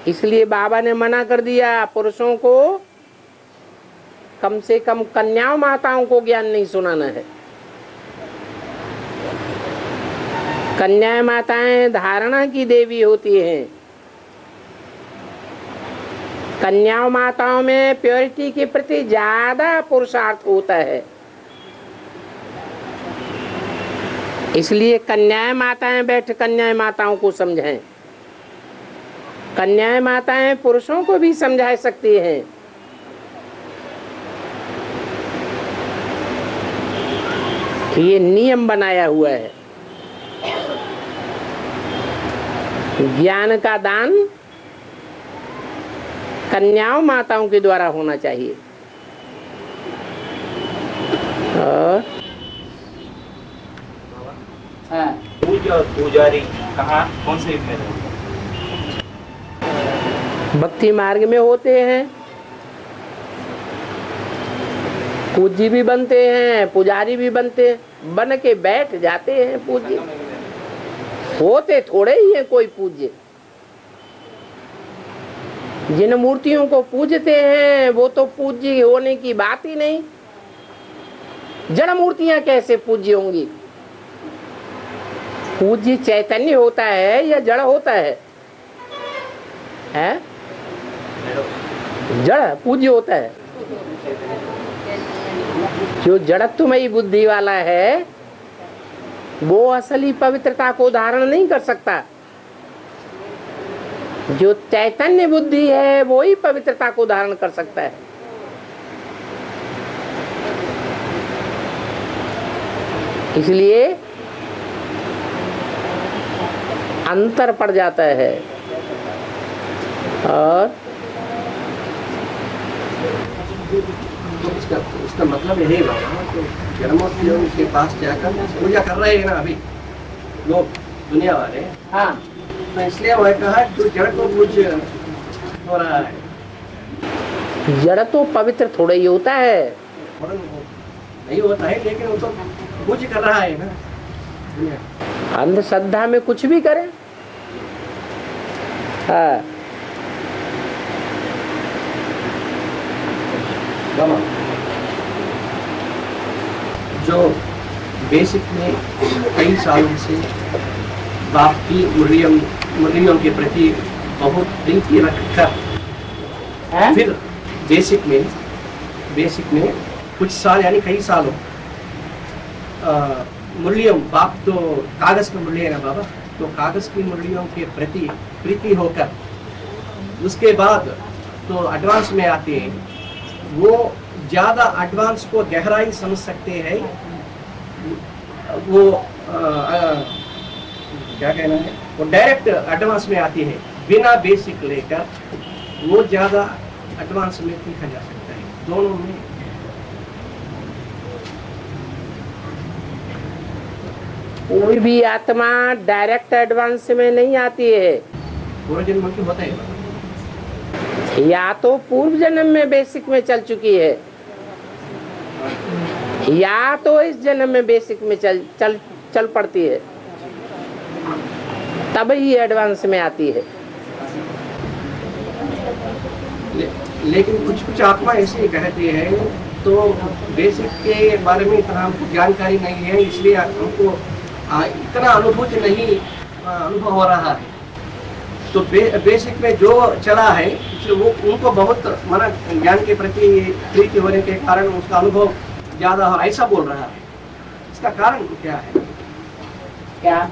[SPEAKER 1] इसलिए बाबा ने मना कर दिया पुरुषों को, कम से कम कन्याओं माताओं को ज्ञान नहीं सुनाना है। कन्या माताएं धारणा की देवी होती हैं। कन्याओं माताओं में प्योरिटी के प्रति ज्यादा पुरुषार्थ होता है, इसलिए कन्याएं माताएं बैठ कन्याएं माताओं को समझाएं। कन्याएं माताएं पुरुषों को भी समझा सकती हैं। ये नियम बनाया हुआ है। ज्ञान का दान कन्याओं माताओं के द्वारा होना चाहिए। और
[SPEAKER 3] पूजा और पुजारी कहाँ, कौन से युग में रहे?
[SPEAKER 1] भक्ति मार्ग में होते हैं। पूजी भी बनते हैं, पुजारी भी बनते हैं, बन के बैठ जाते हैं पूज्य। होते थोड़े ही हैं कोई पूज्य। जिन मूर्तियों को पूजते हैं वो तो पूज्य होने की बात ही नहीं। जड़ मूर्तियां कैसे पूज्य होंगी? पूज्य चैतन्य होता है या जड़ होता है? जड़ पूज्य होता है। जो जड़त्वमयी बुद्धि वाला है वो असली पवित्रता को धारण नहीं कर सकता। जो चैतन्य बुद्धि है वो ही पवित्रता को धारण कर सकता है। इसलिए अंतर पड़ जाता है। और
[SPEAKER 2] तो उसका मतलब यही है तो जन्मोत्सव के पास जाकर पूजा कर रहे हैं ना अभी लोग, दुनिया वाले।
[SPEAKER 1] हाँ,
[SPEAKER 2] तो इसलिए वह कहा जो जड़ को पूज्य हो रहा है।
[SPEAKER 1] जड़ तो पवित्र थोड़ा ही होता है।
[SPEAKER 2] और नहीं होता है, लेकिन वो तो पूज्य कर रहा है ना दुनिया।
[SPEAKER 1] अंधश्रद्धा में कुछ भी करें। हाँ,
[SPEAKER 2] जो बेसिक में कई सालों से बाप की मुरलियों के प्रति बहुत प्रीति रखकर फिर बेसिक में कुछ साल यानी कई सालों मुरलियों, बाप तो कागज की मुरली है ना बाबा, तो कागज की मुरलियों के प्रति प्रीति होकर उसके बाद तो एडवांस में आते हैं। वो ज्यादा एडवांस को गहराई समझ सकते हैं। वो क्या कहना है, वो डायरेक्ट एडवांस में आती है बिना बेसिक लेकर। वो ज्यादा एडवांस में सीखा जा सकता है। दोनों में
[SPEAKER 1] कोई भी आत्मा डायरेक्ट एडवांस में नहीं आती है।
[SPEAKER 2] पूर्व जन्म की होता है,
[SPEAKER 1] या तो पूर्व जन्म में बेसिक में चल चुकी है, या तो इस जन्म में बेसिक में चल पड़ती है, तब ही एडवांस में आती है।
[SPEAKER 2] लेकिन कुछ आत्मा ऐसे कहती है तो बेसिक के बारे में इतना हमको जानकारी नहीं है, इसलिए हमको इतना अनुभूति नहीं अनुभव हो रहा है। तो बेसिक में जो चला है इसलिए वो उनको बहुत माना ज्ञान के प्रति प्रीति होने के कारण उसका अनुभव ज्यादा हो, ऐसा बोल रहा है। इसका कारण क्या है?
[SPEAKER 1] क्या?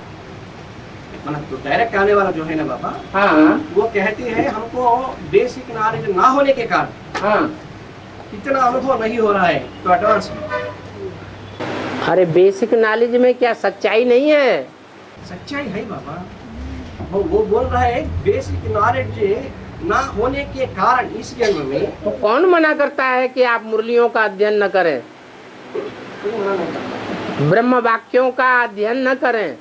[SPEAKER 2] मतलब तो डायरेक्ट आने वाला जो है ना बाबा,
[SPEAKER 1] हाँ
[SPEAKER 2] वो कहती है हमको बेसिक नॉलेज ना होने के कारण
[SPEAKER 1] हाँ।
[SPEAKER 2] इतना अनुभव नहीं हो रहा है, तो एडवांस में।
[SPEAKER 1] अरे बेसिक नॉलेज में क्या सच्चाई नहीं है?
[SPEAKER 2] सच्चाई है बाबा। वो बोल रहा है बेसिक नॉलेज ना होने के कारण इस जन्म में।
[SPEAKER 1] तो कौन मना करता है कि आप मुरलियों का अध्ययन न करें, ब्रह्म वाक्यों का अध्ययन न करें?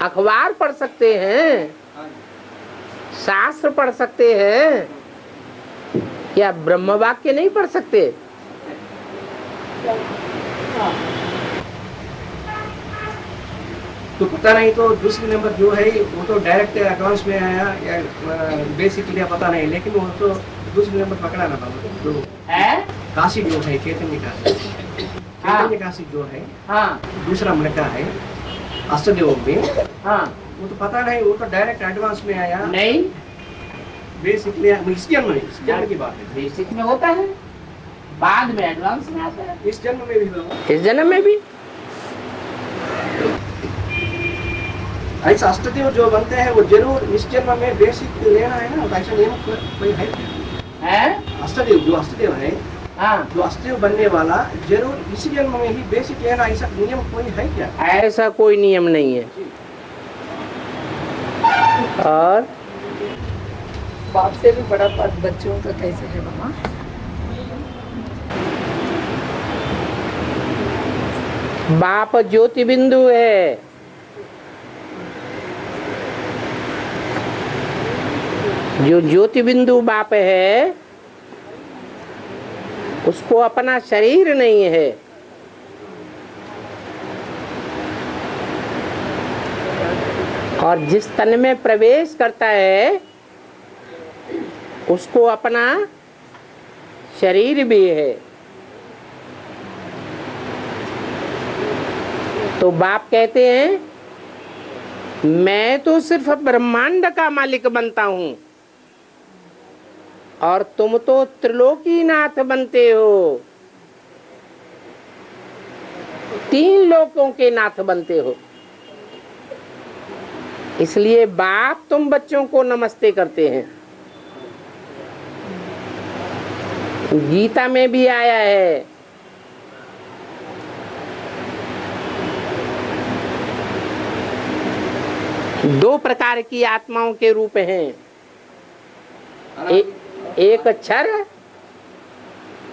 [SPEAKER 1] अखबार पढ़ सकते हैं, शास्त्र पढ़ सकते हैं, क्या ब्रह्म वाक्य नहीं पढ़ सकते?
[SPEAKER 2] तो पता नहीं, तो दूसरी नंबर जो है वो तो डायरेक्ट अकाउंट्स में आया या बेसिक लिया पता नहीं, लेकिन वो तो दूसरी नंबर पकड़ा ना बाबा। तो
[SPEAKER 1] है?
[SPEAKER 2] काशी जो है चैतन्य काशी, चैतन्य काशी जो है
[SPEAKER 1] हाँ
[SPEAKER 2] दूसरा मृका है अष्टदेव में।
[SPEAKER 1] हाँ।
[SPEAKER 2] वो तो पता नहीं, वो तो डायरेक्ट एडवांस में आया,
[SPEAKER 1] नहीं,
[SPEAKER 2] बेसिक लिया इस जन्म में। इस जन्म की बात है,
[SPEAKER 1] बेसिक में होता है, बाद में एडवांस में आता है।
[SPEAKER 2] इस जन्म में भी बाबा।
[SPEAKER 1] इस जन्म में भी
[SPEAKER 2] ऐसा अष्टदेव जो बनते हैं वो जरूर इस जन्म में बेसिक लेना है ना, ऐसा नियम कोई है? अष्टदेव जो अष्टदेव है,
[SPEAKER 1] हाँ।
[SPEAKER 2] जो अष्टदेव बनने वाला जरूर इसी जन्म में ही बेसिक लेना, ऐसा नियम कोई है क्या?
[SPEAKER 1] ऐसा कोई नियम नहीं है। और
[SPEAKER 7] बाप से भी बड़ा पद बच्चों का कैसे है मामा?
[SPEAKER 1] बाप ज्योति बिंदु है, जो ज्योति बिंदु बाप है उसको अपना शरीर नहीं है। और जिस तन में प्रवेश करता है उसको अपना शरीर भी है। तो बाप कहते हैं मैं तो सिर्फ ब्रह्मांड का मालिक बनता हूं और तुम तो त्रिलोकीनाथ बनते हो, 3 लोकों के नाथ बनते हो। इसलिए बाप तुम बच्चों को नमस्ते करते हैं। गीता में भी आया है, दो प्रकार की आत्माओं के रूप हैं, एक क्षर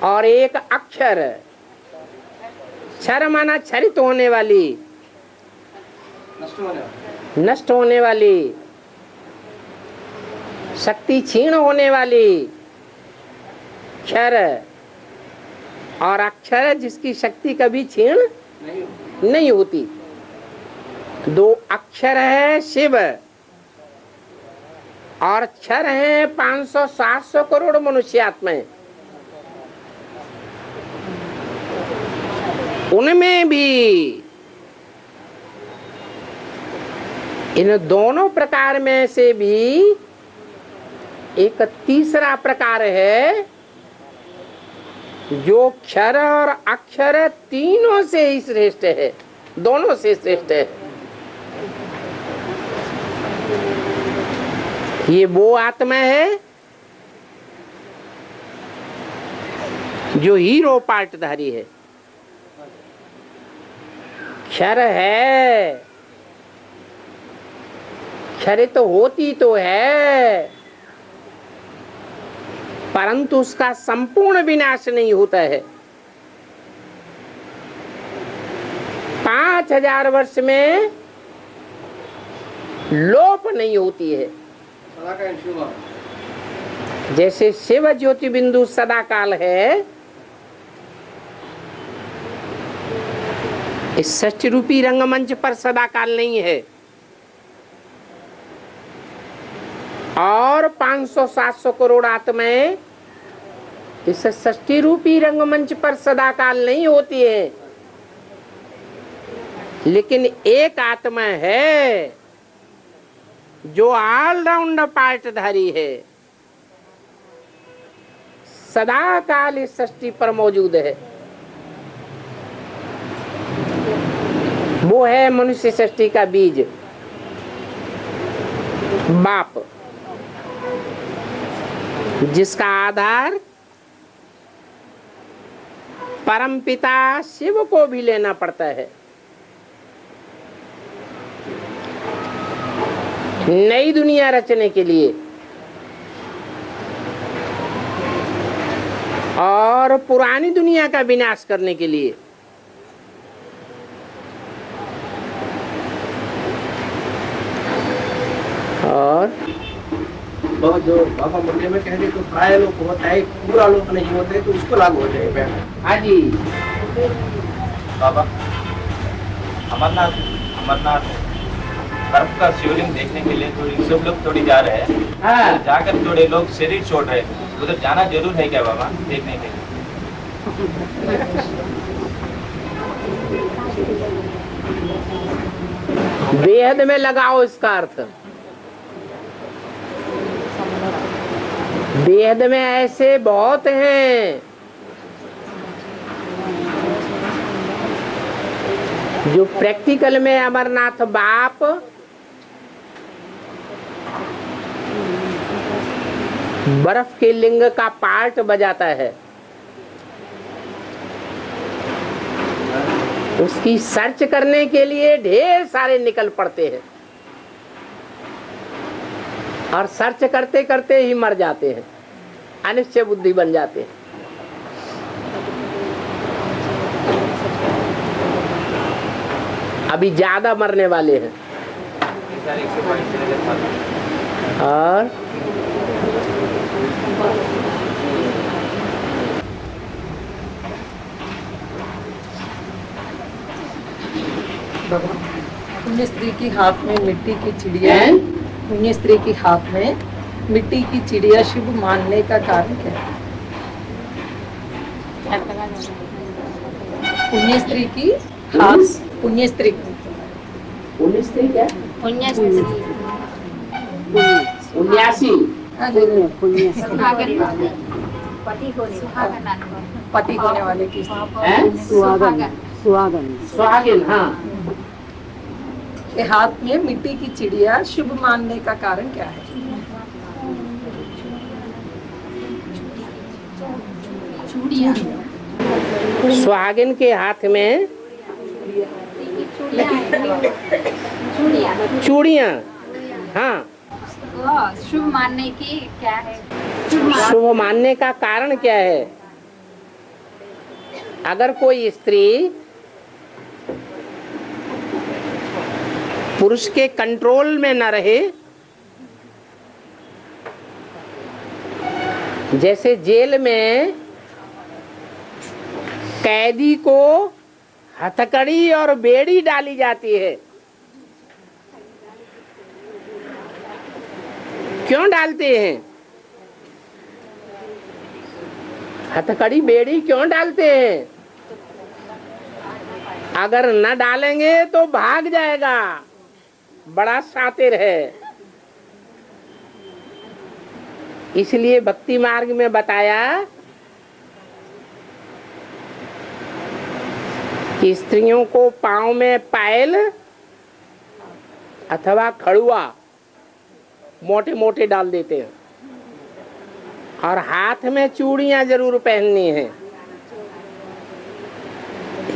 [SPEAKER 1] और एक अक्षर। क्षर माना क्षरित होने वाली, नष्ट होने वाली, शक्ति क्षीण होने वाली क्षर, और अक्षर जिसकी शक्ति कभी क्षीण नहीं होती। 2 अक्षर है शिव और अक्षर है 500-700 करोड़ मनुष्य आत्माएं। उनमें भी इन दोनों प्रकार में से भी एक तीसरा प्रकार है जो क्षर और अक्षर तीनों से ही श्रेष्ठ है, दोनों से श्रेष्ठ है। ये वो आत्मा है जो हीरो पार्टधारी है। क्षर है, क्षर तो होती तो है, परंतु उसका संपूर्ण विनाश नहीं होता है। 5000 वर्ष में लोप नहीं होती है। जैसे शिव ज्योति बिंदु सदा काल है, इस षष्ठ रूपी रंगमंच पर सदा काल नहीं है, और 500-700 करोड़ आत्माएं इस षष्ठी रूपी रंगमंच पर सदाकाल नहीं होती है, लेकिन एक आत्मा है जो ऑलराउंड पार्टधारी है, सदाकाल इस षष्ठी पर मौजूद है। वो है मनुष्य सृष्टि का बीज, बाप, जिसका आधार परमपिता शिव को भी लेना पड़ता है। नई दुनिया रचने के लिए और पुरानी दुनिया का विनाश करने के लिए। और
[SPEAKER 2] बहुत जो बाबा मुंडे में कह रहे तो प्राय लोग होता है, पूरा लोग नहीं होते, तो उसको लागू हो जाएगा।
[SPEAKER 1] हाँ जी
[SPEAKER 3] बाबा, अमरनाथ बर्फ का शिवलिंग देखने के लिए थोड़ी सब लोग थोड़ी जा रहे हैं।
[SPEAKER 1] हाँ।
[SPEAKER 3] जाकर थोड़े लोग शरीर छोड़ रहे हैं, उधर जाना जरूर है क्या बाबा देखने के लिए?
[SPEAKER 1] बेहद में लगाओ इसका अर्थ। बेहद में ऐसे बहुत हैं जो प्रैक्टिकल में अमरनाथ बाप बर्फ के लिंग का पार्ट बजाता है, उसकी सर्च करने के लिए ढेर सारे निकल पड़ते हैं और सर्च करते करते ही मर जाते हैं, अनिश्चय बुद्धि बन जाते हैं। अभी ज्यादा मरने वाले हैं। और
[SPEAKER 7] पुण्य स्त्री की हाथ में मिट्टी की चिड़िया, पुण्य स्त्री की हाथ में मिट्टी की चिड़िया शुभ मानने का कारण क्या है? पुण्य स्त्री की हाथ, पुण्य स्त्री
[SPEAKER 1] क्या? उन्यासी
[SPEAKER 7] पति होने वाले की
[SPEAKER 1] सुहागिन। हाँ,
[SPEAKER 7] के हाथ में मिट्टी की चिड़िया शुभ मानने का कारण क्या है?
[SPEAKER 1] सुहागिन के हाथ में चूड़ियाँ। हाँ,
[SPEAKER 4] शुभ मानने की क्या है?
[SPEAKER 1] शुभ मानने का कारण क्या है? अगर कोई स्त्री पुरुष के कंट्रोल में न रहे, जैसे जेल में कैदी को हथकड़ी और बेड़ी डाली जाती है, क्यों डालते हैं? हथकड़ी बेड़ी क्यों डालते हैं? अगर न डालेंगे तो भाग जाएगा, बड़ा शातिर है। इसलिए भक्ति मार्ग में बताया कि स्त्रियों को पांव में पायल अथवा खड़ुआ मोटे मोटे डाल देते हैं और हाथ में चूड़ियां जरूर पहननी है।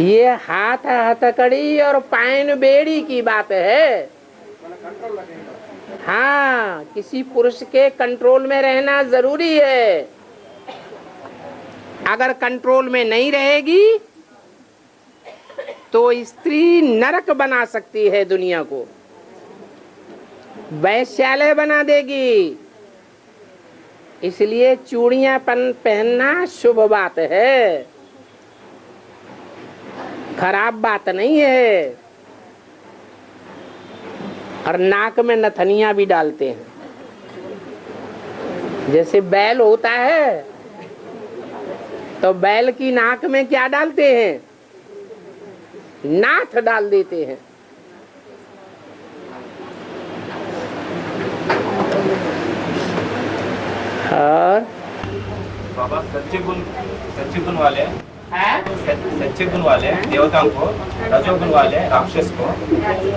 [SPEAKER 1] ये हाथ हथकड़ी और पायन बेड़ी की बात है। हाँ, किसी पुरुष के कंट्रोल में रहना जरूरी है। अगर कंट्रोल में नहीं रहेगी तो स्त्री नरक बना सकती है, दुनिया को वैश्यालय बना देगी। इसलिए चूड़ियां पहनना शुभ बात है, खराब बात नहीं है। और नाक में नथनियां भी डालते हैं, जैसे बैल होता है तो बैल की नाक में क्या डालते हैं? नाथ डाल देते हैं। और
[SPEAKER 3] बाबा सच्चे गुण वाले सच्चे गुण वाले देवताओं को, रजोगुण वाले राक्षस को,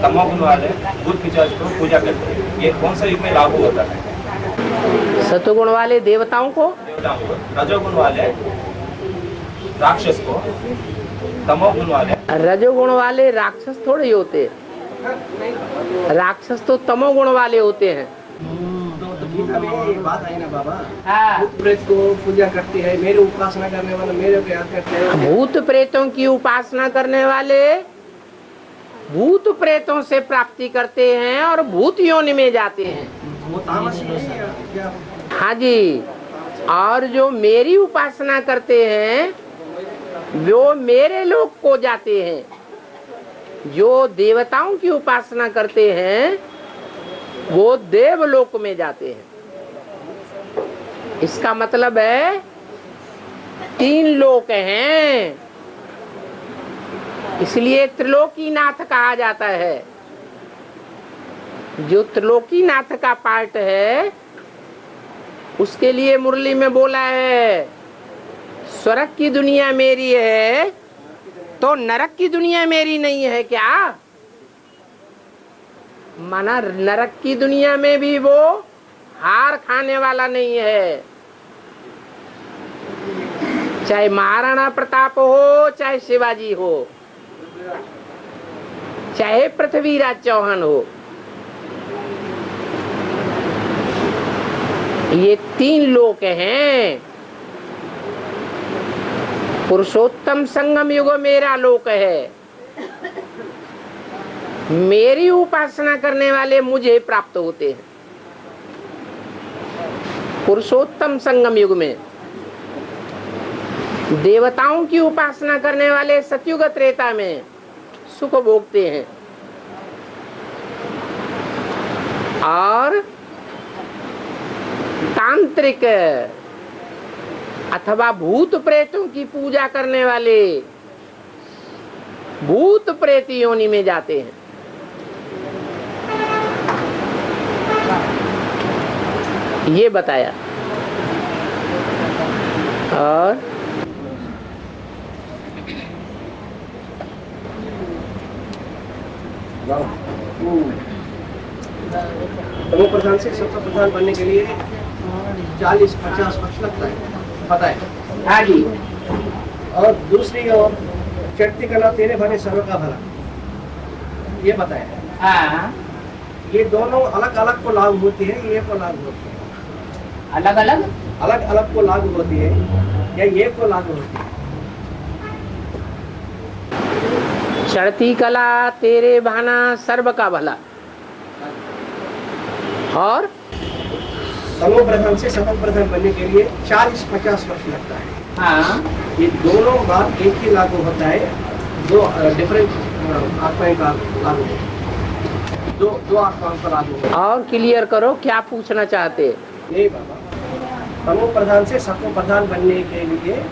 [SPEAKER 3] तमोगुण वाले भूत पिशाच को पूजा करते हैं। ये कौन सा युग में लागू होता है?
[SPEAKER 1] सतोगुण वाले देवताओं को,
[SPEAKER 3] रजोगुण वाले राक्षस को, तमोगुण वाले।
[SPEAKER 1] रजोगुण वाले राक्षस थोड़े ही होते, राक्षस तो तमोगुण वाले होते हैं।
[SPEAKER 2] तो गीता में ये बात आई ना बाबा, भूत प्रेत को पूजा करती है, मेरे उपासना करने वाले मेरे को याद करते हैं।
[SPEAKER 1] भूत प्रेतों की उपासना करने वाले भूत प्रेतों से प्राप्ति करते हैं और भूत योनि में जाते हैं।
[SPEAKER 2] वो तामसी है या क्या?
[SPEAKER 1] हाँ जी, और जो मेरी उपासना करते हैं वो मेरे लोक को जाते हैं। जो देवताओं की उपासना करते हैं वो देवलोक में जाते हैं। इसका मतलब है 3 लोक हैं, इसलिए त्रिलोकीनाथ कहा जाता है। जो त्रिलोकीनाथ का पार्ट है उसके लिए मुरली में बोला है, स्वर्ग की दुनिया मेरी है तो नरक की दुनिया मेरी नहीं है क्या? माना नरक की दुनिया में भी वो हार खाने वाला नहीं है। चाहे महाराणा प्रताप हो, चाहे शिवाजी हो, चाहे पृथ्वीराज चौहान हो, ये 3 लोक हैं। पुरुषोत्तम संगम युग मेरा लोक है। मेरी उपासना करने वाले मुझे प्राप्त होते हैं। पुरुषोत्तम संगम युग में देवताओं की उपासना करने वाले सतयुग त्रेता में सुख भोगते हैं और तांत्रिक अथवा भूत प्रेतों की पूजा करने वाले भूत प्रेत योनि में जाते हैं। ये बताया। और
[SPEAKER 2] तमो प्रधान से सत्व प्रधान बनने के लिए 40-50 वर्ष लगता है, पता है?
[SPEAKER 1] हाँ जी।
[SPEAKER 2] और दूसरी ओर चढ़ती कला तेरे भले सर्व का भला, ये बताया।
[SPEAKER 1] हाँ,
[SPEAKER 2] ये दोनों अलग अलग को लागू होती है, ये को लागू होती है?
[SPEAKER 1] अलग अलग
[SPEAKER 2] अलग अलग को लागू होती है या ये को लागू होती है?
[SPEAKER 1] चढ़ती कला तेरे भाना सर्व का भला और
[SPEAKER 2] तमो प्रधान से सतत प्रधान बनने के लिए 40-50 वर्ष लगता है।
[SPEAKER 1] हाँ,
[SPEAKER 2] ये दोनों बात एक ही लागू होता है, दो डिफरेंट आत्माएं का लागू होता है, दो आत्माओं का लागू होता है।
[SPEAKER 1] और क्लियर करो क्या पूछना चाहते?
[SPEAKER 2] ये बाबा, तमो प्रधान से सत्व प्रधान बनने के लिए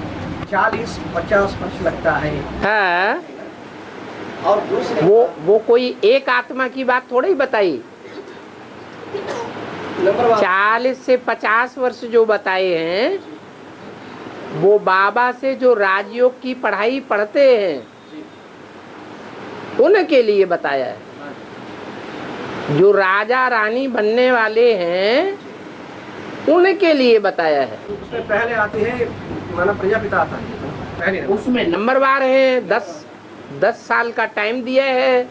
[SPEAKER 2] 40-50 वर्ष लगता है।
[SPEAKER 1] हाँ,
[SPEAKER 2] और दूसरे
[SPEAKER 1] वो कोई एक आत्मा की बात थोड़ी ही बताई।
[SPEAKER 2] नंबर
[SPEAKER 1] 40 से 50 वर्ष जो बताए हैं वो बाबा से जो राजयोग की पढ़ाई पढ़ते हैं उनके लिए बताया है। जो राजा रानी बनने वाले हैं उनके लिए बताया है।
[SPEAKER 2] उसमें पहले आते हैं माना प्रजापिता आता है पहले,
[SPEAKER 1] उसमें नंबरवार है। 10 साल का टाइम दिया है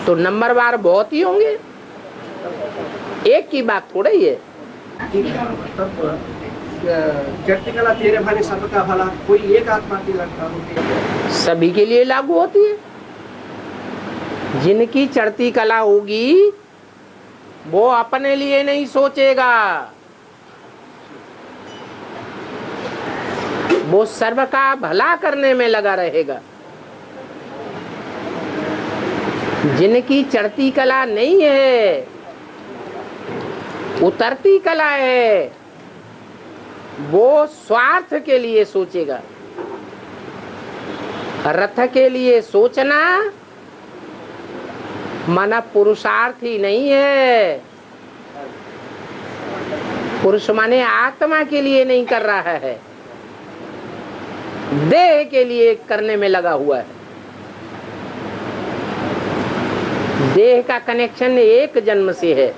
[SPEAKER 1] तो नंबरवार बहुत ही होंगे, एक की बात थोड़ा ही है।
[SPEAKER 2] तब चढ़ती कला तेरे भाने सब का भला कोई एक आत्मा की लगता होती है?
[SPEAKER 1] सभी के लिए लागू होती है। जिनकी चढ़ती कला होगी वो अपने लिए नहीं सोचेगा, वो सर्व का भला करने में लगा रहेगा। जिनकी चढ़ती कला नहीं है, उतरती कला है, वो स्वार्थ के लिए सोचेगा। रथ के लिए सोचना माना पुरुषार्थ ही नहीं है। पुरुष माने आत्मा के लिए नहीं कर रहा है, देह के लिए करने में लगा हुआ है। देह का कनेक्शन एक जन्म से है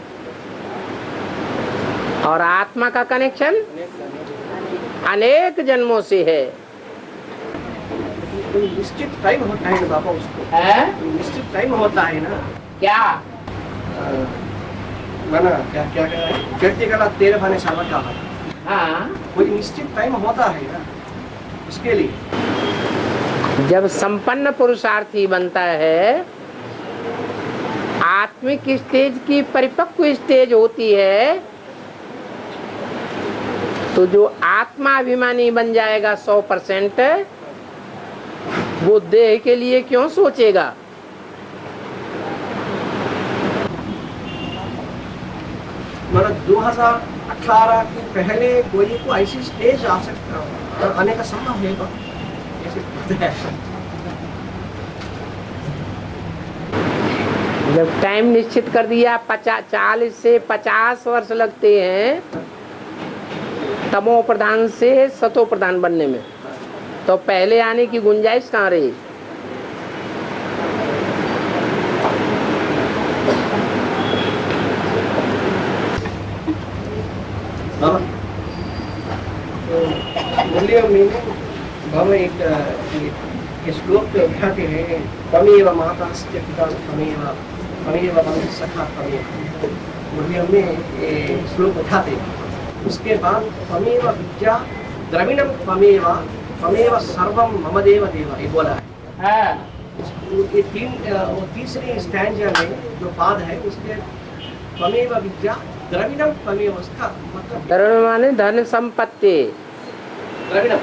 [SPEAKER 1] और आत्मा का कनेक्शन अनेक जन्मों से है।
[SPEAKER 2] कोई निश्चित टाइम होता है ना बाबा, उसको कोई निश्चित टाइम होता है ना।
[SPEAKER 1] क्या
[SPEAKER 2] माना क्या क्या कह रहा है, व्यक्तिगत 13 भाने साल का है।
[SPEAKER 1] हाँ,
[SPEAKER 2] कोई निश्चित टाइम होता है ना उसके लिए।
[SPEAKER 1] जब संपन्न पुरुषार्थी बनता है, आत्मिक स्टेज की परिपक्व स्टेज होती है, तो जो आत्माभिमानी बन जाएगा 100%, वो देह के लिए क्यों सोचेगा।
[SPEAKER 2] मतलब 2018 के पहले कोई को ऐसी स्टेज आ सकता आने का संभव है तो
[SPEAKER 1] जब टाइम निश्चित कर दिया 40 से 50 वर्ष लगते हैं तमो प्रधान से सतो प्रधान बनने में, तो पहले आने की गुंजाइश कहाँ रही।
[SPEAKER 2] मूल्य में हम एक श्लोक पे उठाते हैं, तमेव मातास्त्य पिता तमेव बंधु सखा तमेव। मूल्य में श्लोक उठाते हैं, उसके बाद तमेव विद्या द्रविणम तमेव सर्वम मम देव देव, ये बोला है। ये तीसरी स्टैंजा में जो पाद है उसके तमेव विद्या द्रविणम तमेव, उसका मतलब
[SPEAKER 1] द्रविण माने धन संपत्ति।
[SPEAKER 2] द्रविणम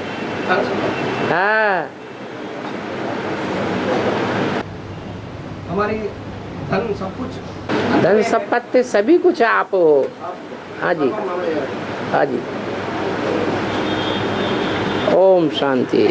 [SPEAKER 2] धन संपत्ति,
[SPEAKER 1] हाँ,
[SPEAKER 2] हमारी धन सब कुछ,
[SPEAKER 1] धन संपत्ति सभी कुछ आप हो। हाँ जी, हाँ जी। ओम शांति।